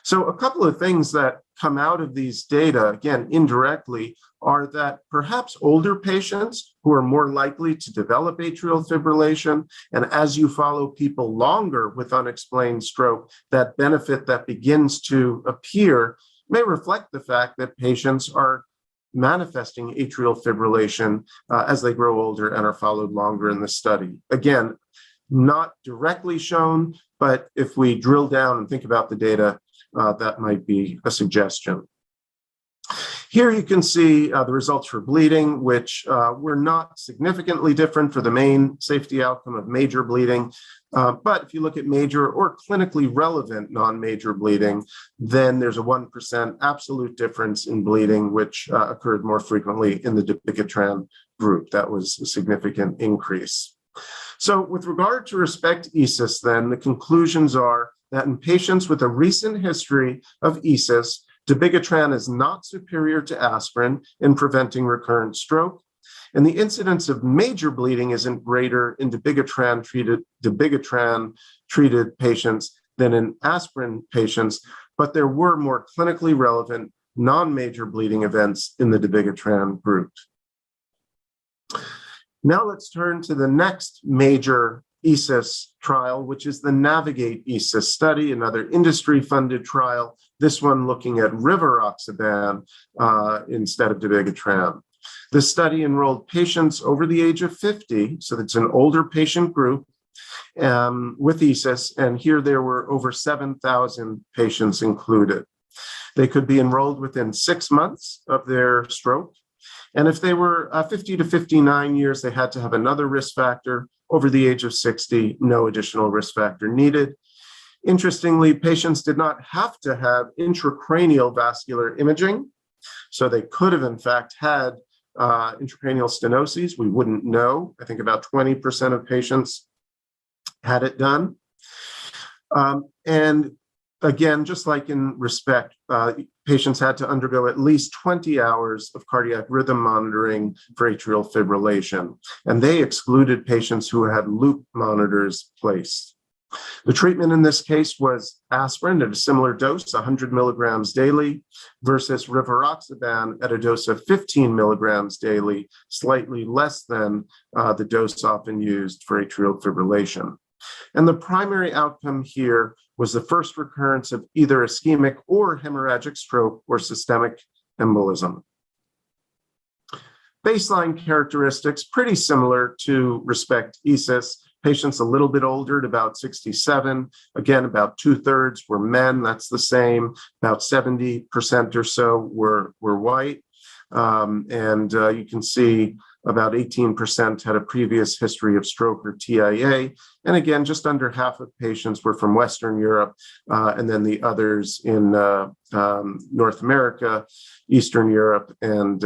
So a couple of things that come out of these data, again, indirectly, are that perhaps older patients who are more likely to develop atrial fibrillation, and as you follow people longer with unexplained stroke, that benefit that begins to appear may reflect the fact that patients are manifesting atrial fibrillation as they grow older and are followed longer in the study. Again, not directly shown, but if we drill down and think about the data, that might be a suggestion. Here you can see the results for bleeding, which were not significantly different for the main safety outcome of major bleeding. But if you look at major or clinically relevant non-major bleeding, then there's a 1% absolute difference in bleeding, which occurred more frequently in the dabigatran group. That was a significant increase. So with regard to respect ESUS, then, the conclusions are that in patients with a recent history of ESUS, dabigatran is not superior to aspirin in preventing recurrent stroke, and the incidence of major bleeding isn't greater in dabigatran-treated patients than in aspirin patients, but there were more clinically relevant non-major bleeding events in the dabigatran group. Now let's turn to the next major ESUS trial, which is the Navigate ESUS study, another industry-funded trial, this one looking at rivaroxaban instead of dabigatran. The study enrolled patients over the age of 50, so that's an older patient group with ESUS, and here there were over 7,000 patients included. They could be enrolled within 6 months of their stroke, and if they were 50 to 59 years, they had to have another risk factor. Over the age of 60, no additional risk factor needed. Interestingly, patients did not have to have intracranial vascular imaging, so they could have, in fact, had intracranial stenoses. We wouldn't know. I think about 20% of patients had it done. And again, just like in respect, patients had to undergo at least 20 hours of cardiac rhythm monitoring for atrial fibrillation, and they excluded patients who had loop monitors placed. The treatment in this case was aspirin at a similar dose, 100 milligrams daily, versus rivaroxaban at a dose of 15 milligrams daily, slightly less than the dose often used for atrial fibrillation. And the primary outcome here was the first recurrence of either ischemic or hemorrhagic stroke or systemic embolism. Baseline characteristics pretty similar to respect ESUS. patients a little bit older at about 67. Again, about 2/3 were men. That's the same. About 70% or so were white. You can see about 18% had a previous history of stroke or TIA. And again, just under half of patients were from Western Europe, and then the others in North America, Eastern Europe, and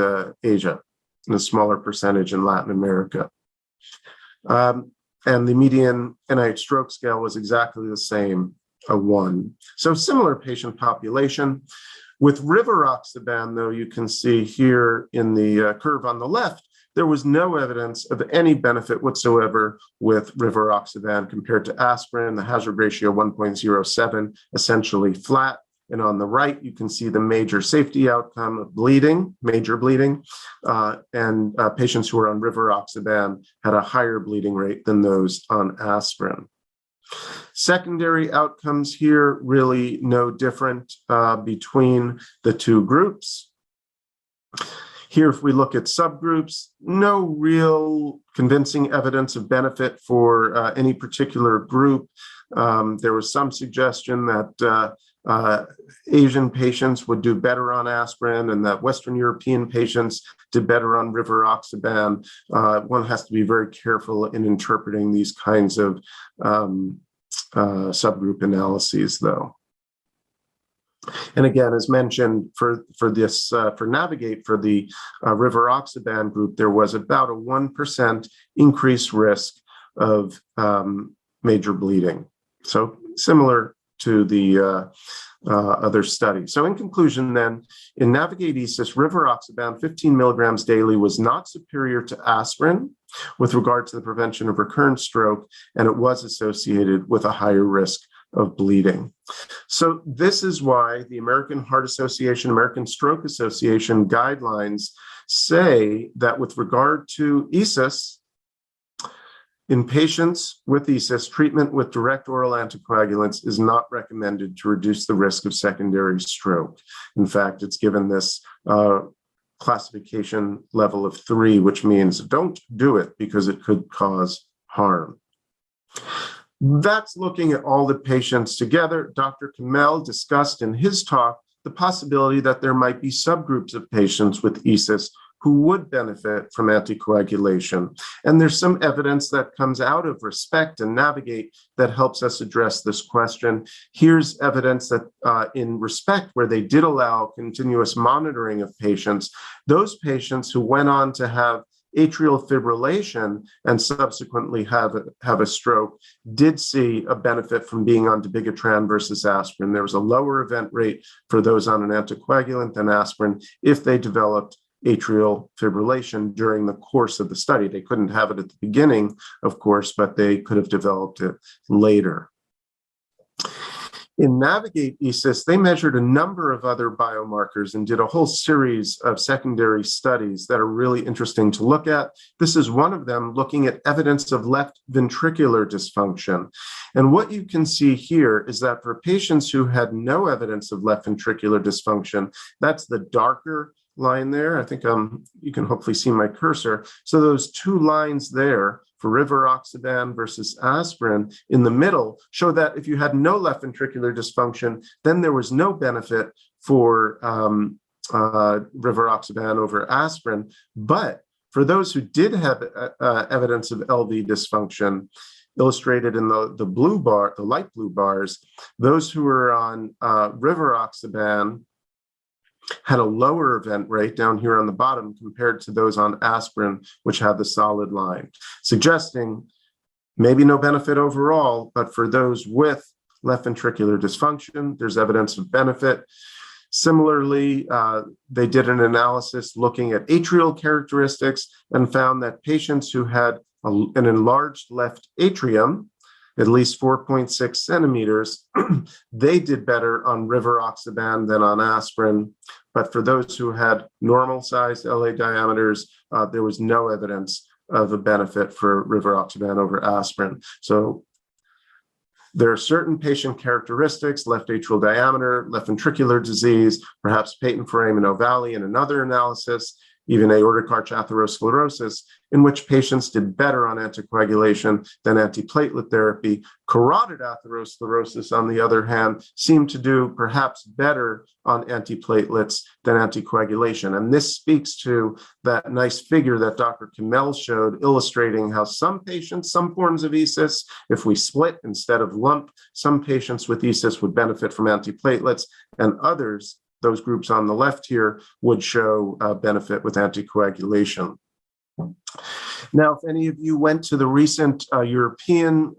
Asia, and a smaller percentage in Latin America. And the median NIH stroke scale was exactly the same, a 1. So similar patient population. With rivaroxaban, though, you can see here in the curve on the left, there was no evidence of any benefit whatsoever with rivaroxaban compared to aspirin. The hazard ratio 1.07, essentially flat. And on the right, you can see the major safety outcome of bleeding, major bleeding, and patients who were on rivaroxaban had a higher bleeding rate than those on aspirin. Secondary outcomes here, really no different between the two groups. Here, if we look at subgroups, no real convincing evidence of benefit for any particular group. There was some suggestion that Asian patients would do better on aspirin and that Western European patients did better on rivaroxaban. One has to be very careful in interpreting these kinds of subgroup analyses, though. And again, as mentioned, for Navigate, for the rivaroxaban group, there was about a 1% increased risk of major bleeding. So similar to the other study. So in conclusion then, in Navigate ESUS, rivaroxaban 15 milligrams daily was not superior to aspirin with regard to the prevention of recurrent stroke, and it was associated with a higher risk of bleeding. So this is why the American Heart Association, American Stroke Association guidelines say that with regard to ESUS, in patients with ESUS, treatment with direct oral anticoagulants is not recommended to reduce the risk of secondary stroke. In fact, it's given this classification level of 3, which means don't do it because it could cause harm. That's looking at all the patients together. Dr. Kamel discussed in his talk the possibility that there might be subgroups of patients with ESUS who would benefit from anticoagulation. And there's some evidence that comes out of RESPECT and Navigate that helps us address this question. Here's evidence that in RESPECT, where they did allow continuous monitoring of patients, those patients who went on to have atrial fibrillation and subsequently have a stroke did see a benefit from being on dabigatran versus aspirin. There was a lower event rate for those on an anticoagulant than aspirin if they developed atrial fibrillation during the course of the study. They couldn't have it at the beginning, of course, but they could have developed it later. In Navigate ESUS, they measured a number of other biomarkers and did a whole series of secondary studies that are really interesting to look at. This is one of them, looking at evidence of left ventricular dysfunction. And what you can see here is that for patients who had no evidence of left ventricular dysfunction, that's the darker line there. I think you can hopefully see my cursor. So those two lines there for rivaroxaban versus aspirin in the middle show that if you had no left ventricular dysfunction, then there was no benefit for rivaroxaban over aspirin. But for those who did have evidence of LV dysfunction, illustrated in the blue bar, the light blue bars, those who were on rivaroxaban had a lower event rate down here on the bottom compared to those on aspirin, which had the solid line, suggesting maybe no benefit overall, but for those with left ventricular dysfunction, there's evidence of benefit. Similarly, they did an analysis looking at atrial characteristics and found that patients who had an enlarged left atrium, at least 4.6 centimeters, they did better on rivaroxaban than on aspirin. But for those who had normal sized LA diameters, there was no evidence of a benefit for rivaroxaban over aspirin. So there are certain patient characteristics, left atrial diameter, left ventricular disease, perhaps patent foramen ovale in another analysis, even aortic arch atherosclerosis, in which patients did better on anticoagulation than antiplatelet therapy. Carotid atherosclerosis, on the other hand, seemed to do perhaps better on antiplatelets than anticoagulation. And this speaks to that nice figure that Dr. Kamel showed, illustrating how some patients, some forms of ESUS, if we split instead of lump, some patients with ESUS would benefit from antiplatelets, and others, those groups on the left here, would show benefit with anticoagulation. Now, if any of you went to the recent European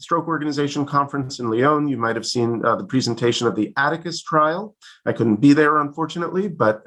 Stroke Organization conference in Lyon, you might have seen the presentation of the Atticus trial. I couldn't be there, unfortunately, but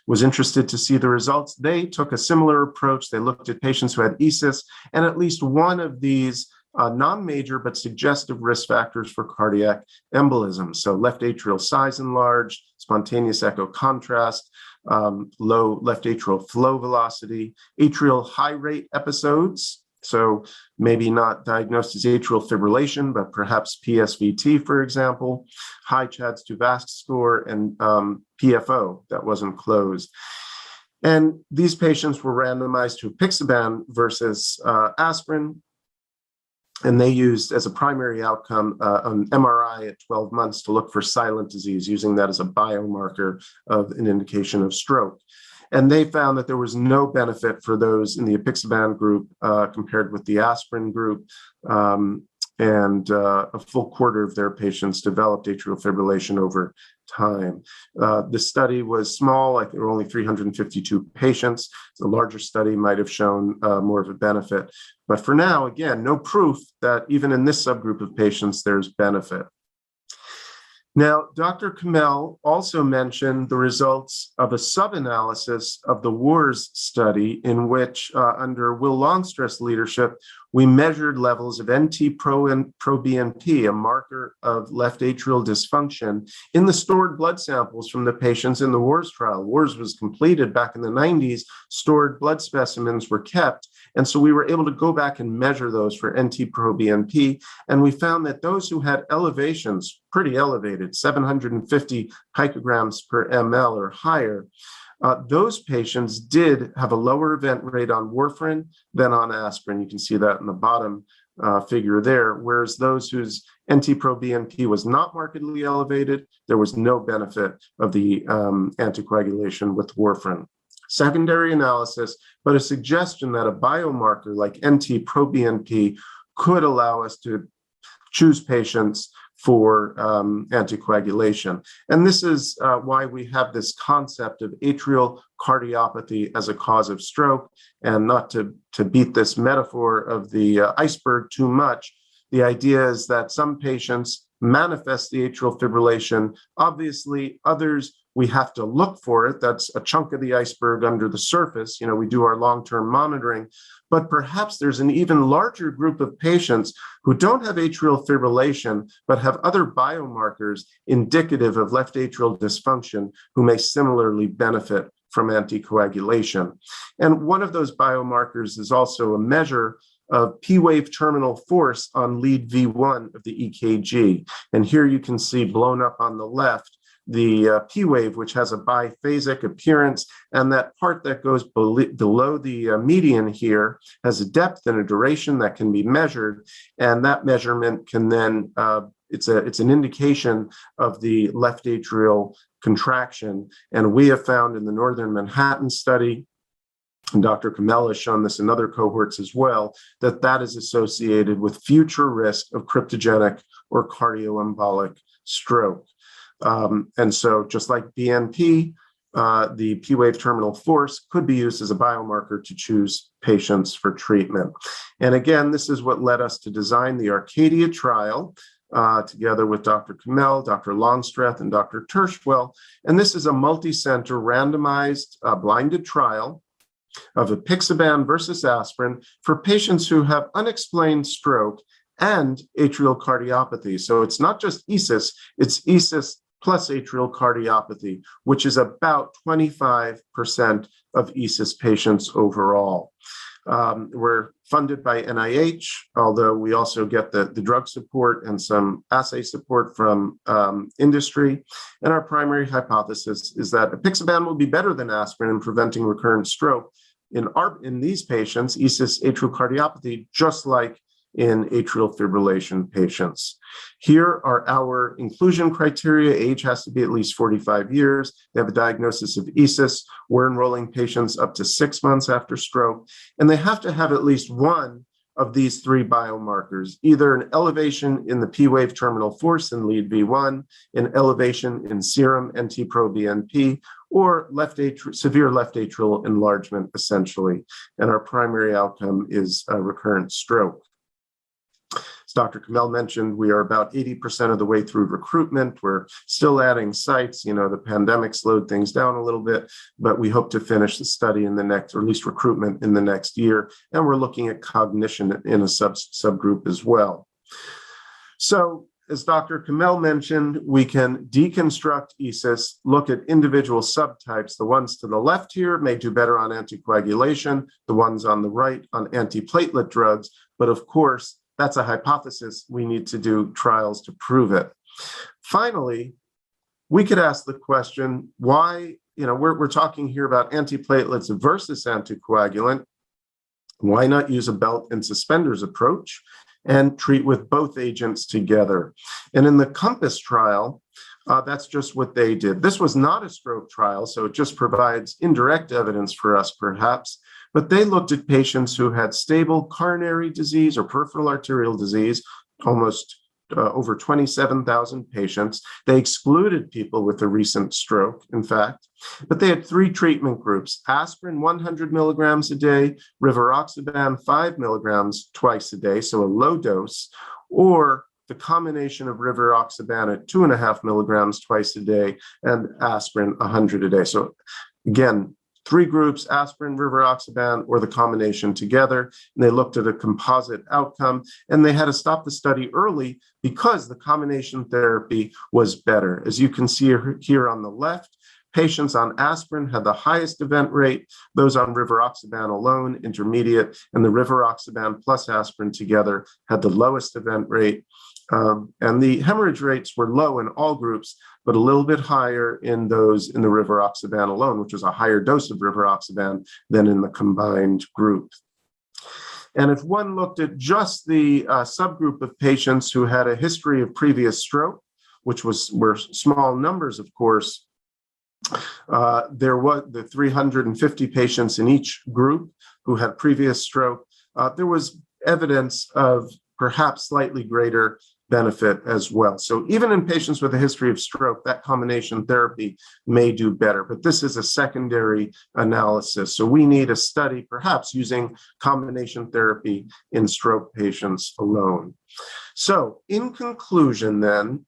was interested to see the results. They took a similar approach. They looked at patients who had ESUS, and at least one of these non-major but suggestive risk factors for cardiac embolism. So left atrial size enlarged, spontaneous echo contrast, low left atrial flow velocity, atrial high rate episodes. So maybe not diagnosed as atrial fibrillation, but perhaps PSVT, for example, high CHA2DS2-VASc score, and PFO that wasn't closed. And these patients were randomized to apixaban versus aspirin. And they used as a primary outcome an MRI at 12 months to look for silent disease, using that as a biomarker of an indication of stroke. And they found that there was no benefit for those in the apixaban group compared with the aspirin group. And a full quarter of their patients developed atrial fibrillation over time. The study was small, like there were only 352 patients. The larger study might have shown more of a benefit. But for now, again, no proof that even in this subgroup of patients, there's benefit. Now, Dr. Kamel also mentioned the results of a sub-analysis of the WARS study, in which, under Will Longstreth's leadership, we measured levels of NT-proBNP, a marker of left atrial dysfunction, in the stored blood samples from the patients in the WARS trial. WARS was completed back in the 90s. Stored blood specimens were kept. And so we were able to go back and measure those for NT-proBNP. And we found that those who had elevations, pretty elevated, 750 picograms per ml or higher, those patients did have a lower event rate on warfarin than on aspirin. You can see that in the bottom figure there, whereas those whose NT-proBNP was not markedly elevated, there was no benefit of the anticoagulation with warfarin. Secondary analysis, but a suggestion that a biomarker like NT-proBNP could allow us to choose patients for anticoagulation. And this is why we have this concept of atrial cardiopathy as a cause of stroke. And not to beat this metaphor of the iceberg too much, the idea is that some patients manifest the atrial fibrillation. Obviously, others, we have to look for it. That's a chunk of the iceberg under the surface. You know, we do our long-term monitoring, but perhaps there's an even larger group of patients who don't have atrial fibrillation, but have other biomarkers indicative of left atrial dysfunction who may similarly benefit from anticoagulation. And one of those biomarkers is also a measure of P-wave terminal force on lead V1 of the EKG. And here you can see blown up on the left the P-wave, which has a biphasic appearance, and that part that goes below the median here has a depth and a duration that can be measured, and that measurement can then, it's an indication of the left atrial contraction. And we have found in the Northern Manhattan study, and Dr. Kamel has shown this in other cohorts as well, that that is associated with future risk of cryptogenic or cardioembolic stroke. And so just like BNP, the P-wave terminal force could be used as a biomarker to choose patients for treatment. And again, this is what led us to design the Arcadia trial together with Dr. Kamel, Dr. Longstreth, and Dr. Tershwell. And this is a multi-center randomized blinded trial of apixaban versus aspirin for patients who have unexplained stroke and atrial cardiopathy. So it's not just ESUS, it's ESUS plus atrial cardiopathy, which is about 25% of ESUS patients overall. We're funded by NIH, although we also get the drug support and some assay support from industry. And our primary hypothesis is that apixaban will be better than aspirin in preventing recurrent stroke in these patients, ESUS atrial cardiopathy, just like in atrial fibrillation patients. Here are our inclusion criteria. Age has to be at least 45 years. They have a diagnosis of ESUS. We're enrolling patients up to 6 months after stroke, and they have to have at least one of these three biomarkers, either an elevation in the P-wave terminal force in lead V1, an elevation in serum NT-proBNP, or severe left atrial enlargement, essentially. And our primary outcome is a recurrent stroke. As Dr. Kamel mentioned, we are about 80% of the way through recruitment. We're still adding sites. You know, the pandemic slowed things down a little bit, but we hope to finish the study in the next, or at least recruitment in the next year. And we're looking at cognition in a subgroup as well. So, as Dr. Kamel mentioned, we can deconstruct ESUS, look at individual subtypes. The ones to the left here may do better on anticoagulation, the ones on the right on antiplatelet drugs. But of course, that's a hypothesis. We need to do trials to prove it. Finally, we could ask the question, why, we're talking here about antiplatelets versus anticoagulant. Why not use a belt and suspenders approach and treat with both agents together? And in the COMPASS trial, that's just what they did. This was not a stroke trial, so it just provides indirect evidence for us, perhaps. But they looked at patients who had stable coronary disease or peripheral arterial disease, almost over 27,000 patients. They excluded people with a recent stroke, in fact. But they had three treatment groups: aspirin 100 milligrams a day, rivaroxaban 5 milligrams twice a day, so a low dose, or the combination of rivaroxaban at 2.5 milligrams twice a day and aspirin 100 a day. So again, three groups: aspirin, rivaroxaban, or the combination together. And they looked at a composite outcome, and they had to stop the study early because the combination therapy was better. As you can see here on the left, patients on aspirin had the highest event rate, those on rivaroxaban alone, intermediate, and the rivaroxaban plus aspirin together had the lowest event rate. And the hemorrhage rates were low in all groups, but a little bit higher in those in the rivaroxaban alone, which was a higher dose of rivaroxaban than in the combined group. And if one looked at just the subgroup of patients who had a history of previous stroke, which were small numbers, of course, there was the 350 patients in each group who had previous stroke. There was evidence of perhaps slightly greater benefit as well. So even in patients with a history of stroke, that combination therapy may do better, but this is a secondary analysis. So we need a study perhaps using combination therapy in stroke patients alone. So in conclusion then,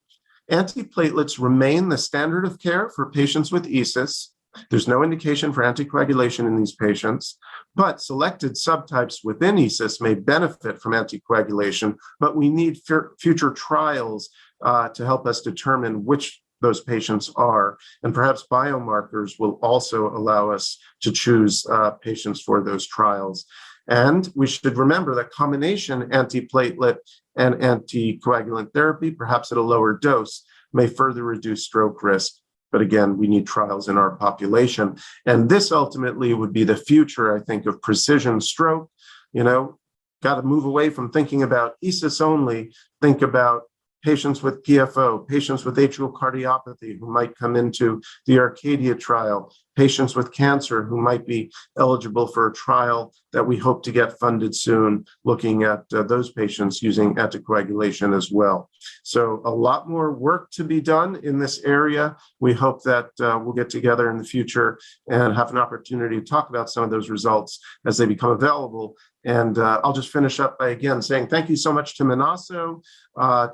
antiplatelets remain the standard of care for patients with ESUS. There's no indication for anticoagulation in these patients, but selected subtypes within ESUS may benefit from anticoagulation, but we need future trials to help us determine which those patients are. And perhaps biomarkers will also allow us to choose patients for those trials. And we should remember that combination antiplatelet and anticoagulant therapy, perhaps at a lower dose, may further reduce stroke risk. But again, we need trials in our population. And this ultimately would be the future, I think, of precision stroke. Got to move away from thinking about ESUS only, think about patients with PFO, patients with atrial cardiopathy who might come into the Arcadia trial, patients with cancer who might be eligible for a trial that we hope to get funded soon, looking at those patients using anticoagulation as well. So a lot more work to be done in this area. We hope that we'll get together in the future and have an opportunity to talk about some of those results as they become available. And I'll just finish up by again saying thank you so much to MENASO,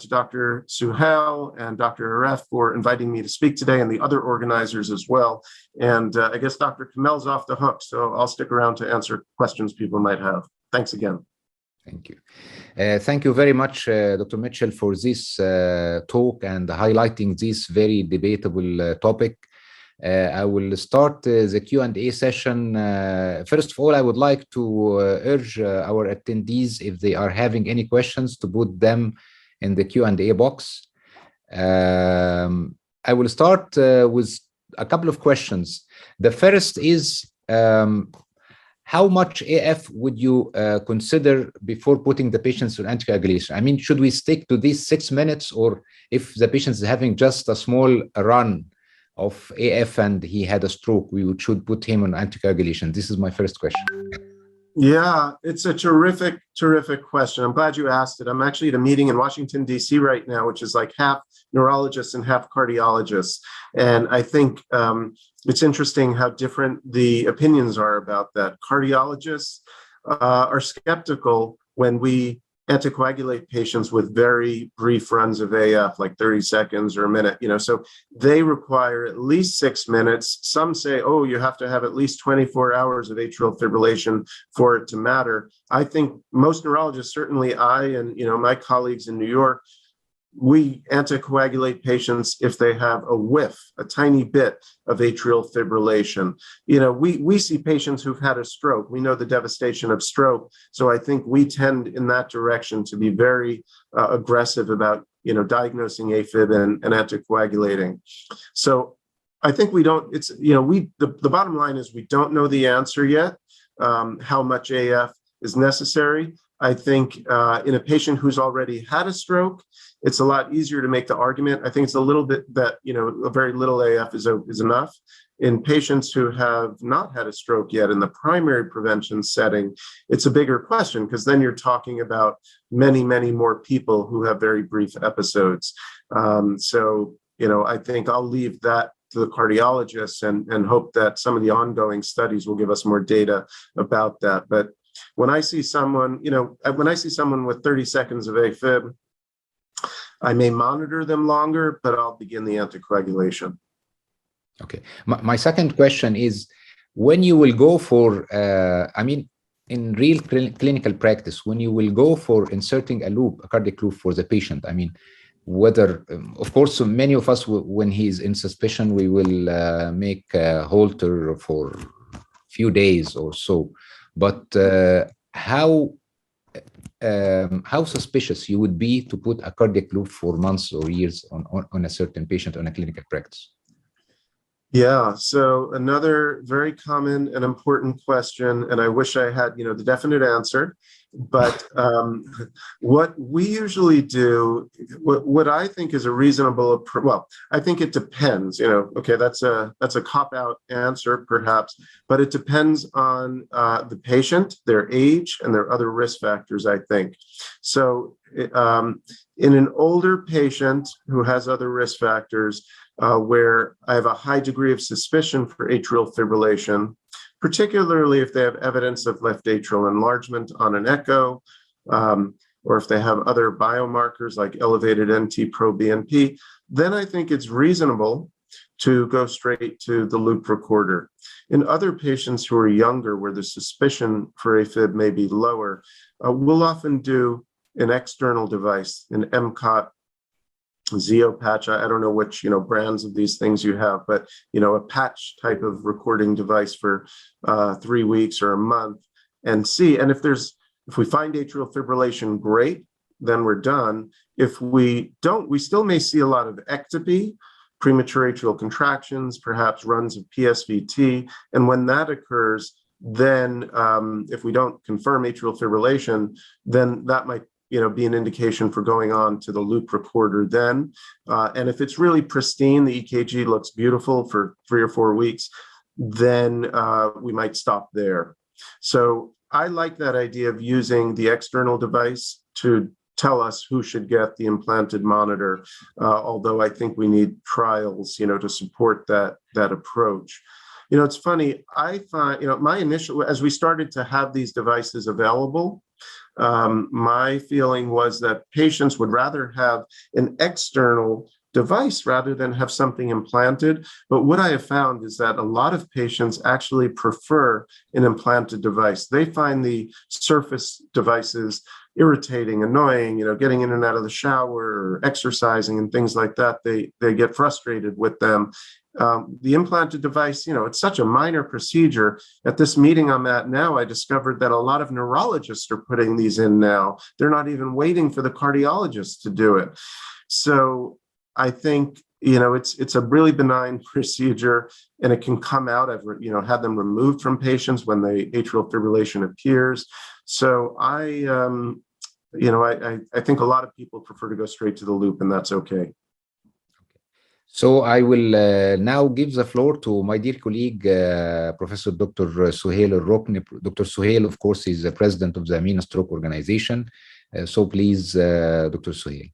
to Dr. Suhail and Dr. Aref for inviting me to speak today, and the other organizers as well. And I guess Dr. Kamel's off the hook, so I'll stick around to answer questions people might have. Thanks again. Thank you. Thank you very much, Dr. Mitchell, for this talk and highlighting this very debatable topic. I will start the Q&A session. First of all, I would like to urge our attendees, if they are having any questions, to put them in the Q&A box. I will start with a couple of questions. The first is, how much AF would you consider before putting the patients on anticoagulation? I mean, should we stick to these 6 minutes, or if the patient is having just a small run of AF and he had a stroke, we should put him on anticoagulation? This is my first question. Yeah, it's a terrific question. I'm glad you asked it. I'm actually at a meeting in Washington, D.C. right now, which is like half neurologists and half cardiologists. And I think it's interesting how different the opinions are about that. Cardiologists are skeptical when we anticoagulate patients with very brief runs of AF, like 30 seconds or a minute, so they require at least 6 minutes. Some say, oh, you have to have at least 24 hours of atrial fibrillation for it to matter. I think most neurologists, certainly I and, my colleagues in New York, we anticoagulate patients if they have a whiff, a tiny bit of atrial fibrillation. We see patients who've had a stroke. We know the devastation of stroke. So I think we tend in that direction to be very aggressive about, diagnosing AFib and anticoagulating. So I think we don't, it's, the bottom line is we don't know the answer yet, how much AF is necessary. I think in a patient who's already had a stroke, it's a lot easier to make the argument. I think it's a little bit that, a very little AF is enough. In patients who have not had a stroke yet in the primary prevention setting, it's a bigger question, because then you're talking about many, many more people who have very brief episodes. So, I think I'll leave that to the cardiologists and hope that some of the ongoing studies will give us more data about that. But when I see someone, with 30 seconds of AFib, I may monitor them longer, but I'll begin the anticoagulation. Okay. My second question is, when you will go for, in real clinical practice, when you will go for inserting a loop, a cardiac loop for the patient, whether, of course, many of us, when he is in suspicion, we will make a halter for a few days or so. But how suspicious you would be to put a cardiac loop for months or years on a certain patient on a clinical practice? Yeah, so another very common and important question, and I wish I had, the definite answer, but what we usually do, what I think is a reasonable approach, well, I think it depends, okay, that's a cop-out answer perhaps, but it depends on the patient, their age, and their other risk factors, I think. So in an older patient who has other risk factors, where I have a high degree of suspicion for atrial fibrillation, particularly if they have evidence of left atrial enlargement on an echo, or if they have other biomarkers like elevated NT-proBNP, then I think it's reasonable to go straight to the loop recorder. In other patients who are younger, where the suspicion for AFib may be lower, we'll often do an external device, an MCOT, Zeo patch. I don't know which brands of these things you have, but a patch type of recording device for 3 weeks or a month, and see. And if we find atrial fibrillation, great, then we're done. If we don't, we still may see a lot of ectopy, premature atrial contractions, perhaps runs of PSVT, and when that occurs, then if we don't confirm atrial fibrillation, then that might be an indication for going on to the loop recorder then. And if it's really pristine, the EKG looks beautiful for 3 or 4 weeks, then we might stop there. So I like that idea of using the external device to tell us who should get the implanted monitor, although I think we need trials, to support that approach. It's funny, I find, my initial, as we started to have these devices available, my feeling was that patients would rather have an external device rather than have something implanted. But what I have found is that a lot of patients actually prefer an implanted device. They find the surface devices irritating, annoying, getting in and out of the shower or exercising and things like that. They get frustrated with them. The implanted device, it's such a minor procedure. At this meeting I'm at now, I discovered that a lot of neurologists are putting these in now. They're not even waiting for the cardiologist to do it. So I think, it's a really benign procedure, and it can come out. I've, had them removed from patients when the atrial fibrillation appears. So I think a lot of people prefer to go straight to the loop, and that's okay. So I will now give the floor to my dear colleague, Professor Dr. Suhail Al-Rukni. Dr. Suhail, of course, is the president of the MENA Stroke Organization. So please, Dr. Suhail.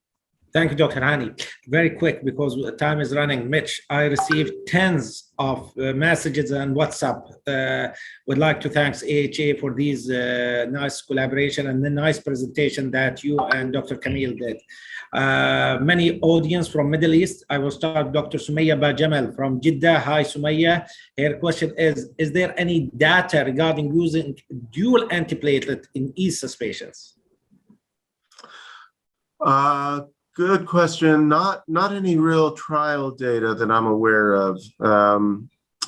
Thank you, Dr. Hani. Very quick, because time is running. Mitch, I received tens of messages on WhatsApp. Would like to thank AHA for these nice collaboration and the nice presentation that you and Dr. Camille did. Many audience from Middle East. I will start Dr. Sumaya Bajamal from Jeddah. Hi, Sumaya. Her question is there any data regarding using dual antiplatelet in ESUS patients? Good question. Not any real trial data that I'm aware of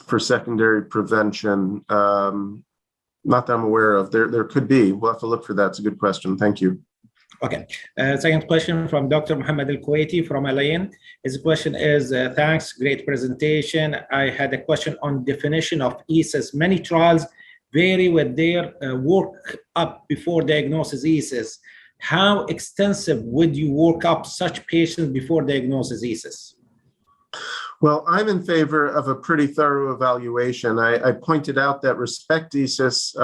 for secondary prevention. Not that I'm aware of. There could be. We'll have to look for that. It's a good question. Thank you. Okay. Second question from Dr. Muhammad Al-Kuwaiti from Alain. His question is, thanks, great presentation. I had a question on definition of ESUS. Many trials vary with their work up before diagnosis ESUS. How extensive would you work up such patients before diagnosis ESUS? Well, I'm in favor of a pretty thorough evaluation. I pointed out that RESPECT ESUS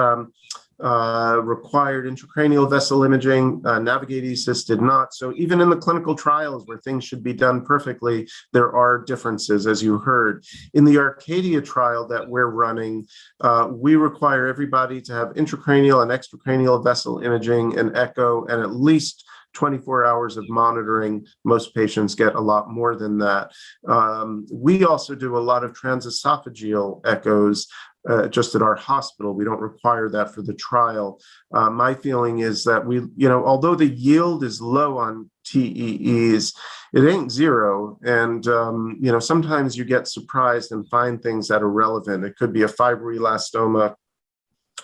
required intracranial vessel imaging, Navigate ESUS did not. So even in the clinical trials where things should be done perfectly, there are differences, as you heard. In the Arcadia trial that we're running, we require everybody to have intracranial and extracranial vessel imaging and echo, and at least 24 hours of monitoring. Most patients get a lot more than that. We also do a lot of transesophageal echoes just at our hospital. We don't require that for the trial. My feeling is that although the yield is low on TEEs, it ain't zero. And, sometimes you get surprised and find things that are relevant. It could be a fibroelastoma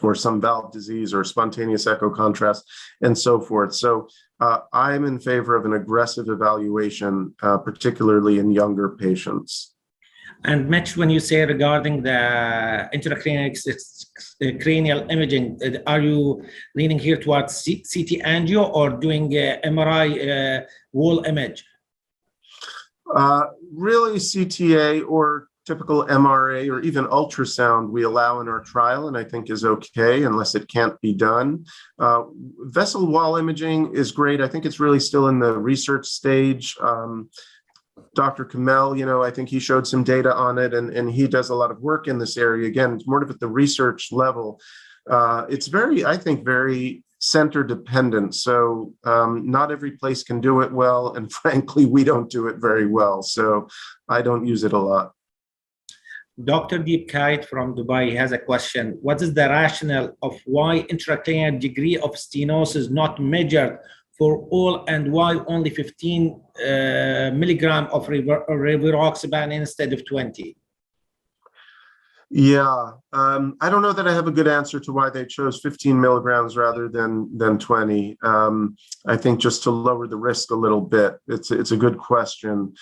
or some valve disease or spontaneous echo contrast and so forth. So I'm in favor of an aggressive evaluation, particularly in younger patients. And Mitch, when you say regarding the intracranial imaging, are you leaning here towards CT angio or doing MRI wall image? Really CTA or typical MRA or even ultrasound we allow in our trial, and I think is okay unless it can't be done. Vessel wall imaging is great. I think it's really still in the research stage. Dr. Kamel, I think he showed some data on it, and he does a lot of work in this area. Again, it's more of at the research level. It's very center dependent. So not every place can do it well. And frankly, we don't do it very well. So I don't use it a lot. Dr. Deep Kite from Dubai has a question. What is the rationale of why intracranial degree of stenosis is not measured for all, and why only 15 milligram of rivaroxaban instead of 20? Yeah, I don't know that I have a good answer to why they chose 15 milligrams rather than 20. I think just to lower the risk a little bit. It's a good question.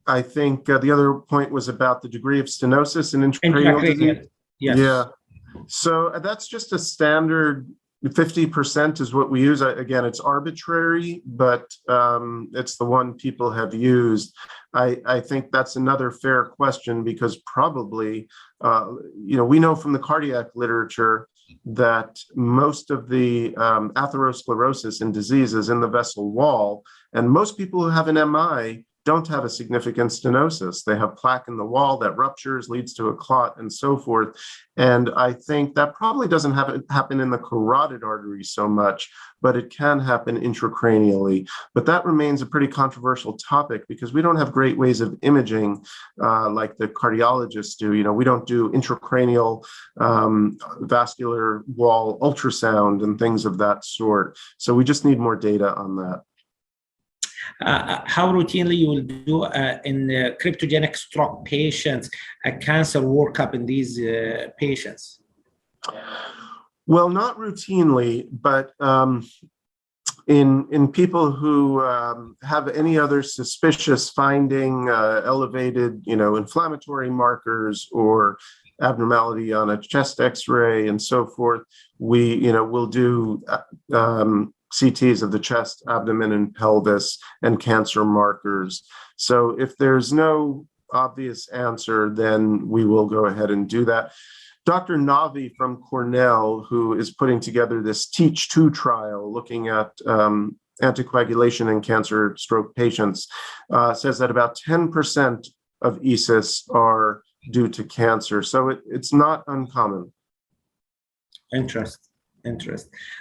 I think the other point was about the degree of stenosis in intracranial disease. Yes. Yeah. So that's just a standard 50% is what we use. Again, it's arbitrary, but it's the one people have used. I think that's another fair question because probably, we know from the cardiac literature that most of the atherosclerosis in disease is in the vessel wall. And most people who have an MI don't have a significant stenosis. They have plaque in the wall that ruptures, leads to a clot, and so forth. And I think that probably doesn't happen in the carotid artery so much, but it can happen intracranially. But that remains a pretty controversial topic because we don't have great ways of imaging like the cardiologists do. We don't do intracranial vascular wall ultrasound and things of that sort. So we just need more data on that. How routinely you will do in cryptogenic stroke patients a cancer workup in these patients? Well, not routinely, but in people who have any other suspicious finding, elevated, inflammatory markers or abnormality on a chest X-ray and so forth, we'll do CTs of the chest, abdomen, and pelvis, and cancer markers. So if there's no obvious answer, then we will go ahead and do that. Dr. Navi from Cornell, who is putting together this TEACH-2 trial looking at anticoagulation in cancer stroke patients, says that about 10% of ESUS are due to cancer. So it's not uncommon. Interest.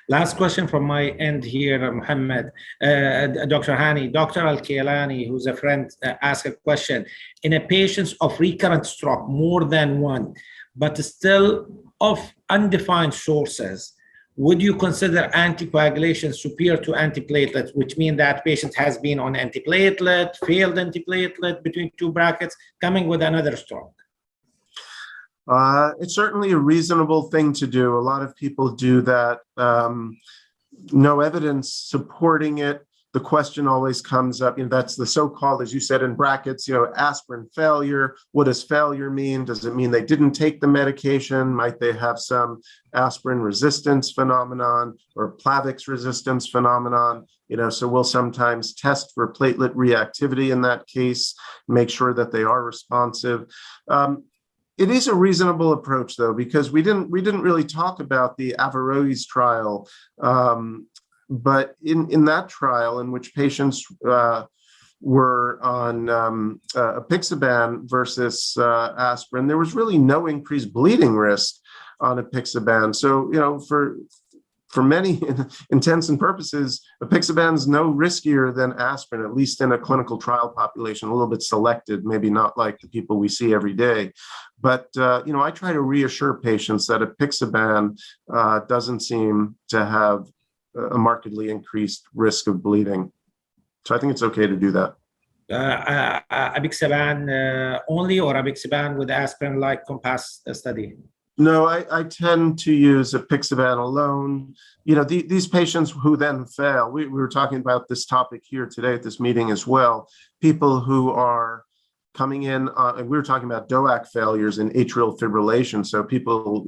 Last question from my end here, Mohammed. Dr. Hani, Dr. Al-Kailani, who's a friend, asked a question. In a patient of recurrent stroke, more than one, but still of undefined sources, would you consider anticoagulation superior to antiplatelet, which means that patient has been on antiplatelet, failed antiplatelet, between two brackets, coming with another stroke? It's certainly a reasonable thing to do. A lot of people do that. No evidence supporting it. The question always comes up, that's the so-called, as you said in brackets, aspirin failure. What does failure mean? Does it mean they didn't take the medication? Might they have some aspirin resistance phenomenon or Plavix resistance phenomenon? So we'll sometimes test for platelet reactivity in that case, make sure that they are responsive. It is a reasonable approach, though, because we didn't really talk about the Averroes trial. But in that trial, in which patients were on apixaban versus aspirin, there was really no increased bleeding risk on apixaban. So, for many intents and purposes, apixaban is no riskier than aspirin, at least in a clinical trial population, a little bit selected, maybe not like the people we see every day. But, I try to reassure patients that apixaban doesn't seem to have a markedly increased risk of bleeding. So I think it's okay to do that. Apixaban only, or apixaban with aspirin like COMPASS study? No, I tend to use apixaban alone. These patients who then fail, we were talking about this topic here today at this meeting as well, people who are coming in, we were talking about DOAC failures in atrial fibrillation. So people,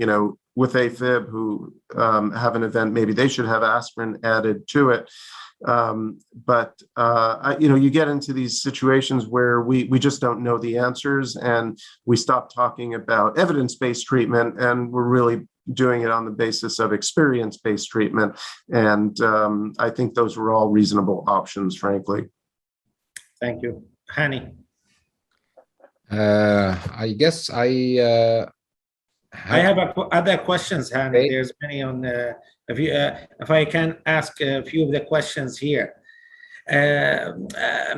with AFib who have an event, maybe they should have aspirin added to it. But you get into these situations where we just don't know the answers, and we stop talking about evidence-based treatment, and we're really doing it on the basis of experience-based treatment. And I think those were all reasonable options, frankly. Thank you. Hani. I guess I have other questions, Hani. Okay. There's many on. If I can ask a few of the questions here.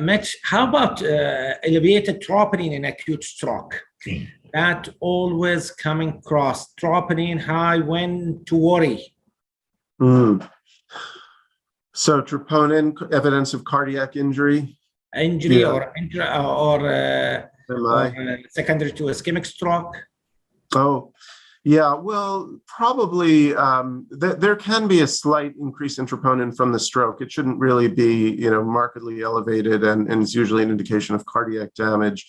Mitch, how about elevated troponin in acute stroke? That always coming across. Troponin high, when to worry? So troponin, evidence of cardiac injury? Injury, Yeah. or secondary to ischemic stroke? Oh, yeah. Well, probably there can be a slight increase in troponin from the stroke. It shouldn't really be, markedly elevated, and it's usually an indication of cardiac damage.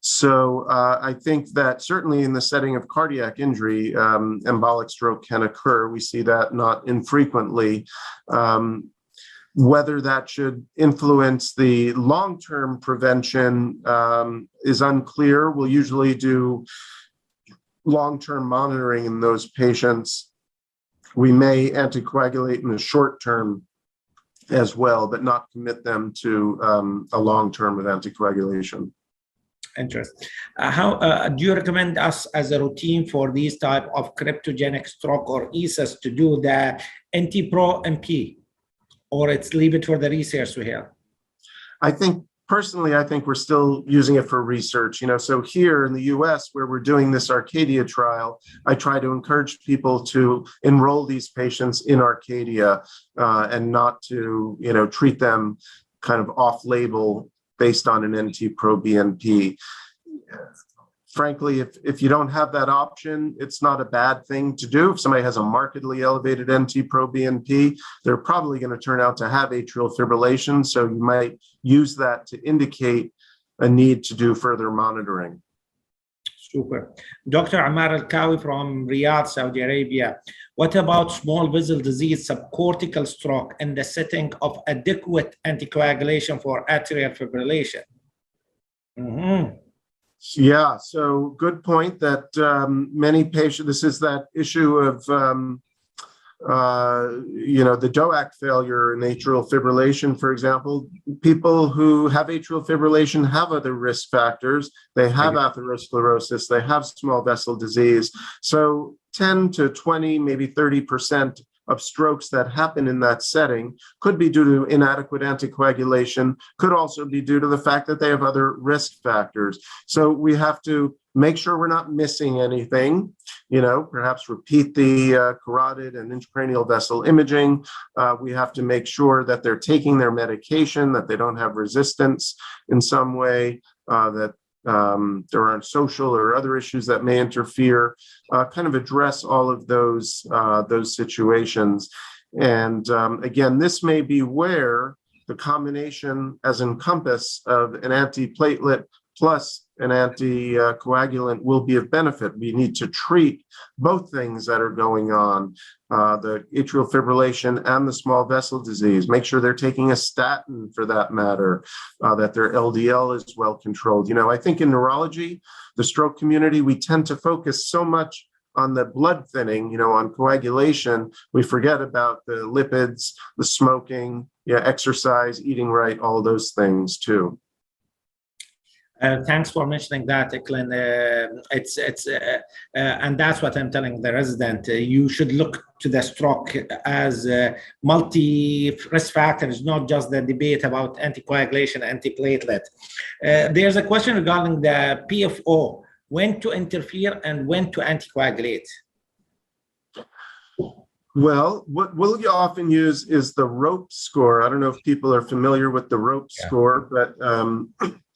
So I think that certainly in the setting of cardiac injury, embolic stroke can occur. We see that not infrequently. Whether that should influence the long-term prevention is unclear. We'll usually do long-term monitoring in those patients. We may anticoagulate in the short term as well, but not commit them to a long term of anticoagulation. Interesting. How do you recommend us as a routine for these type of cryptogenic stroke or ESUS to do the NT-proMP, or it's leave it for the research we have? Personally, I think we're still using it for research. So here in the US, where we're doing this Arcadia trial, I try to encourage people to enroll these patients in Arcadia and not to, treat them kind of off-label based on an NT-proBNP. Frankly, if you don't have that option, it's not a bad thing to do. If somebody has a markedly elevated NT-proBNP, they're probably going to turn out to have atrial fibrillation. So you might use that to indicate a need to do further monitoring. Super. Dr. Ammar Al-Kawi from Riyadh, Saudi Arabia. What about small vessel disease, subcortical stroke in the setting of adequate anticoagulation for atrial fibrillation? Yeah, so good point that many patients, this is that issue of, the DOAC failure in atrial fibrillation, for example. People who have atrial fibrillation have other risk factors. They have atherosclerosis, they have small vessel disease. So 10 to 20, maybe 30% of strokes that happen in that setting could be due to inadequate anticoagulation, could also be due to the fact that they have other risk factors. So we have to make sure we're not missing anything, perhaps repeat the carotid and intracranial vessel imaging. We have to make sure that they're taking their medication, that they don't have resistance in some way, that there aren't social or other issues that may interfere, kind of address all of those situations. And again, this may be where the combination as encompass of an antiplatelet plus an anticoagulant will be of benefit. We need to treat both things that are going on, the atrial fibrillation and the small vessel disease. Make sure they're taking a statin for that matter, that their LDL is well controlled. I think in neurology, the stroke community, we tend to focus so much on the blood thinning, on coagulation. We forget about the lipids, the smoking, exercise, eating right, all those things too. Thanks for mentioning that, Eklund. And that's what I'm telling the resident. You should look to the stroke as multi-risk factors, not just the debate about anticoagulation, antiplatelet. There's a question regarding the PFO, when to interfere and when to anticoagulate. Well, what we'll often use is the ROPE score. I don't know if people are familiar with the ROPE score, but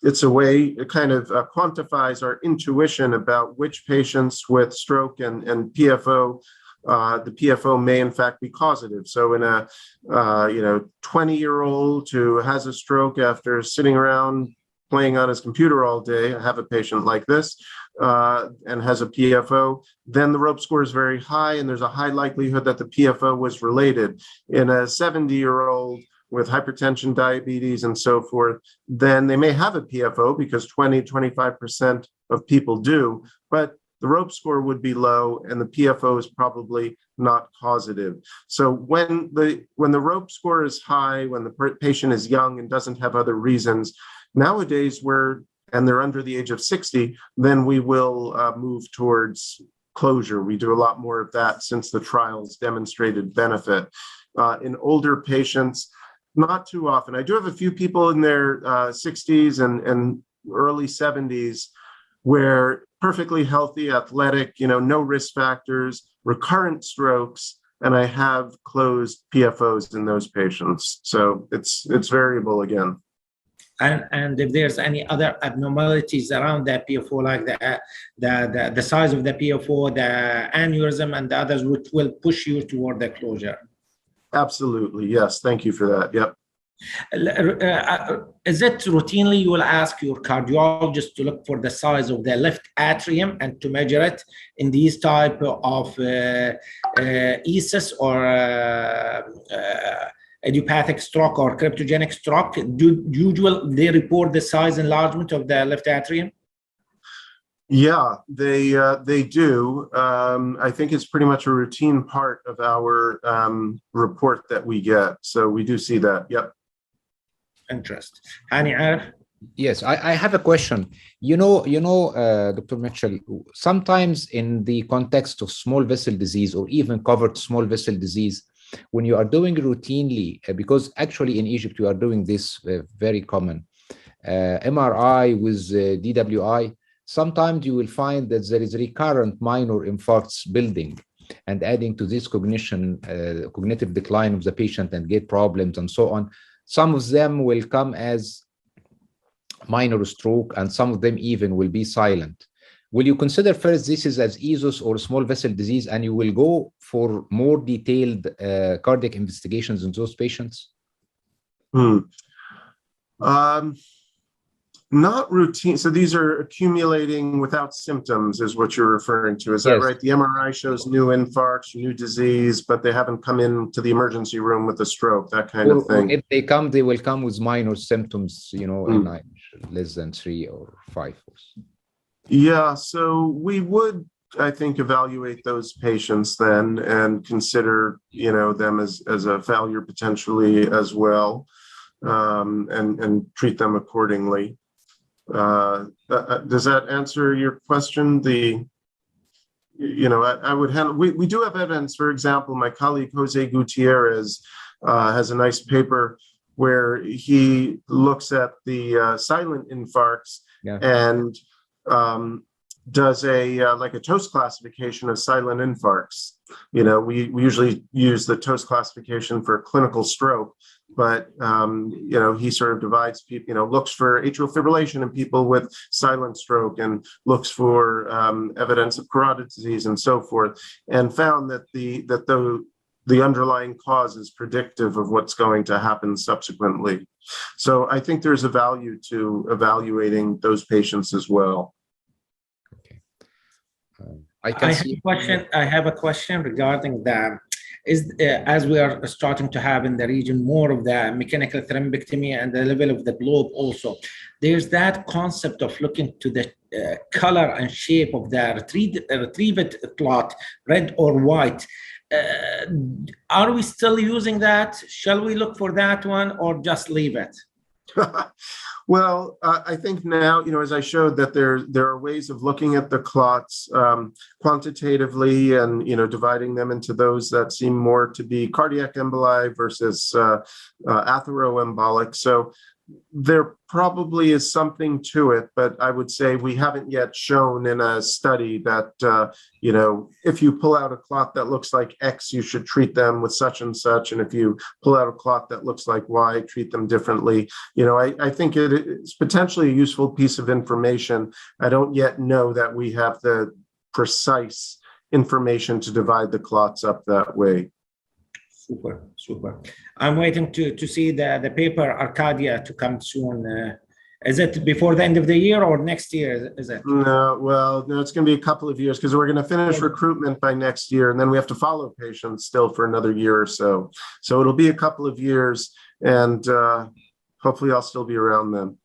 it's a way, it kind of quantifies our intuition about which patients with stroke and PFO, the PFO may in fact be causative. So in a 20-year-old who has a stroke after sitting around playing on his computer all day, I have a patient like this, and has a PFO, then the ROPE score is very high, and there's a high likelihood that the PFO was related. In a 70-year-old with hypertension, diabetes, and so forth, then they may have a PFO because 20-25% of people do, but the ROPE score would be low and the PFO is probably not causative. So when the ROPE score is high, when the patient is young and doesn't have other reasons, nowadays and they're under the age of 60, then we will move towards closure. We do a lot more of that since the trials demonstrated benefit. In older patients, not too often. I do have a few people in their 60s and early 70s where perfectly healthy, athletic, no risk factors, recurrent strokes, and I have closed PFOs in those patients. So it's variable again. And if there's any other abnormalities around that PFO, like the size of the PFO, the aneurysm, and the others, which will push you toward the closure. Absolutely, yes. Thank you for that. Yep. Is it routinely you will ask your cardiologist to look for the size of the left atrium and to measure it in these type of ESUS or idiopathic stroke or cryptogenic stroke? Usually they report the size enlargement of the left atrium? Yeah, they do. I think it's pretty much a routine part of our report that we get. So we do see that. Yep. Interest. Hani Arif? Yes, I have a question. Dr. Mitchell, sometimes in the context of small vessel disease or even covered small vessel disease, when you are doing routinely, because actually in Egypt you are doing this very common, MRI with DWI, sometimes you will find that there is recurrent minor infarcts building and adding to this cognitive decline of the patient and gait problems and so on. Some of them will come as minor stroke, and some of them even will be silent. Will you consider first this is as ESUS or small vessel disease, and you will go for more detailed cardiac investigations in those patients? Not routine. So these are accumulating without symptoms is what you're referring to. Is that right? The MRI shows new infarcts, new disease, but they haven't come into the emergency room with a stroke, that kind of thing. If they come, they will come with minor symptoms, you know, in less than 3 or 5. Yeah, so we would, I think, evaluate those patients then and consider, you know, them as a failure potentially as well, and treat them accordingly. Does that answer your question? I would handle, we do have evidence. For example, my colleague Jose Gutierrez has a nice paper where he looks at the silent infarcts and does like a TOAST classification of silent infarcts. You know, we usually use the TOAST classification for clinical stroke, but you know, he sort of divides people, you know, looks for atrial fibrillation in people with silent stroke and looks for evidence of carotid disease and so forth, and found that the underlying cause is predictive of what's going to happen subsequently. So I think there's a value to evaluating those patients as well. Okay. I have a question regarding that. As we are starting to have in the region more of the mechanical thrombectomy and the level of the globe also, there's that concept of looking to the color and shape of the retrieved clot, red or white. Are we still using that? Shall we look for that one or just leave it? Well, I think now, you know, as I showed that there are ways of looking at the clots quantitatively and, you know, dividing them into those that seem more to be cardiac emboli versus atheroembolic. So there probably is something to it, but I would say we haven't yet shown in a study that, you know, if you pull out a clot that looks like X, you should treat them with such and such. And if you pull out a clot that looks like Y, treat them differently. You know, I think it's potentially a useful piece of information. I don't yet know that we have the precise information to divide the clots up that way. Super, super. I'm waiting to see the paper Arcadia to come soon. Is it before the end of the year or next year? Is it? No, well, no, it's going to be a couple of years because we're going to finish recruitment by next year, and then we have to follow patients still for another year or so. So it'll be a couple of years, and hopefully I'll still be around then.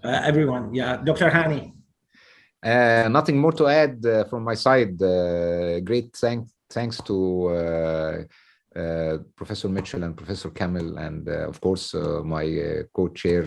Everyone, yeah. Dr. Hani. Nothing more to add from my side. Great thanks to Professor Mitchell and Professor Kamel, and of course my co-chair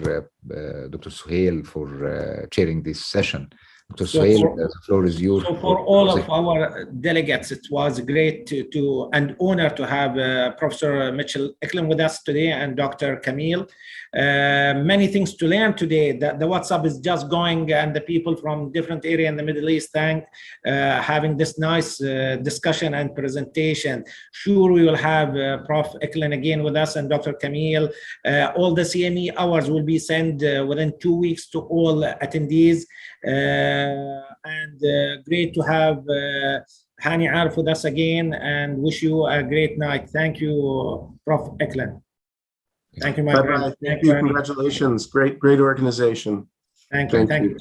Dr. Suhail for chairing this session. Dr. Suhail, the floor is yours. So for all of our delegates, it was great to and honor to have Professor Mitchell Eklund with us today and Dr. Kamel. Many things to learn today. The WhatsApp is just going, and the people from different areas in the Middle East having this nice discussion and presentation. Sure, we will have Prof. Eklund again with us and Dr. Kamel. All the CME hours will be sent within 2 weeks to all attendees. And great to have Hani Arif with us again, and wish you a great night. Thank you, Prof. Eklund. Thank you, my friend. Thank you. Congratulations. Great organization. Thank you.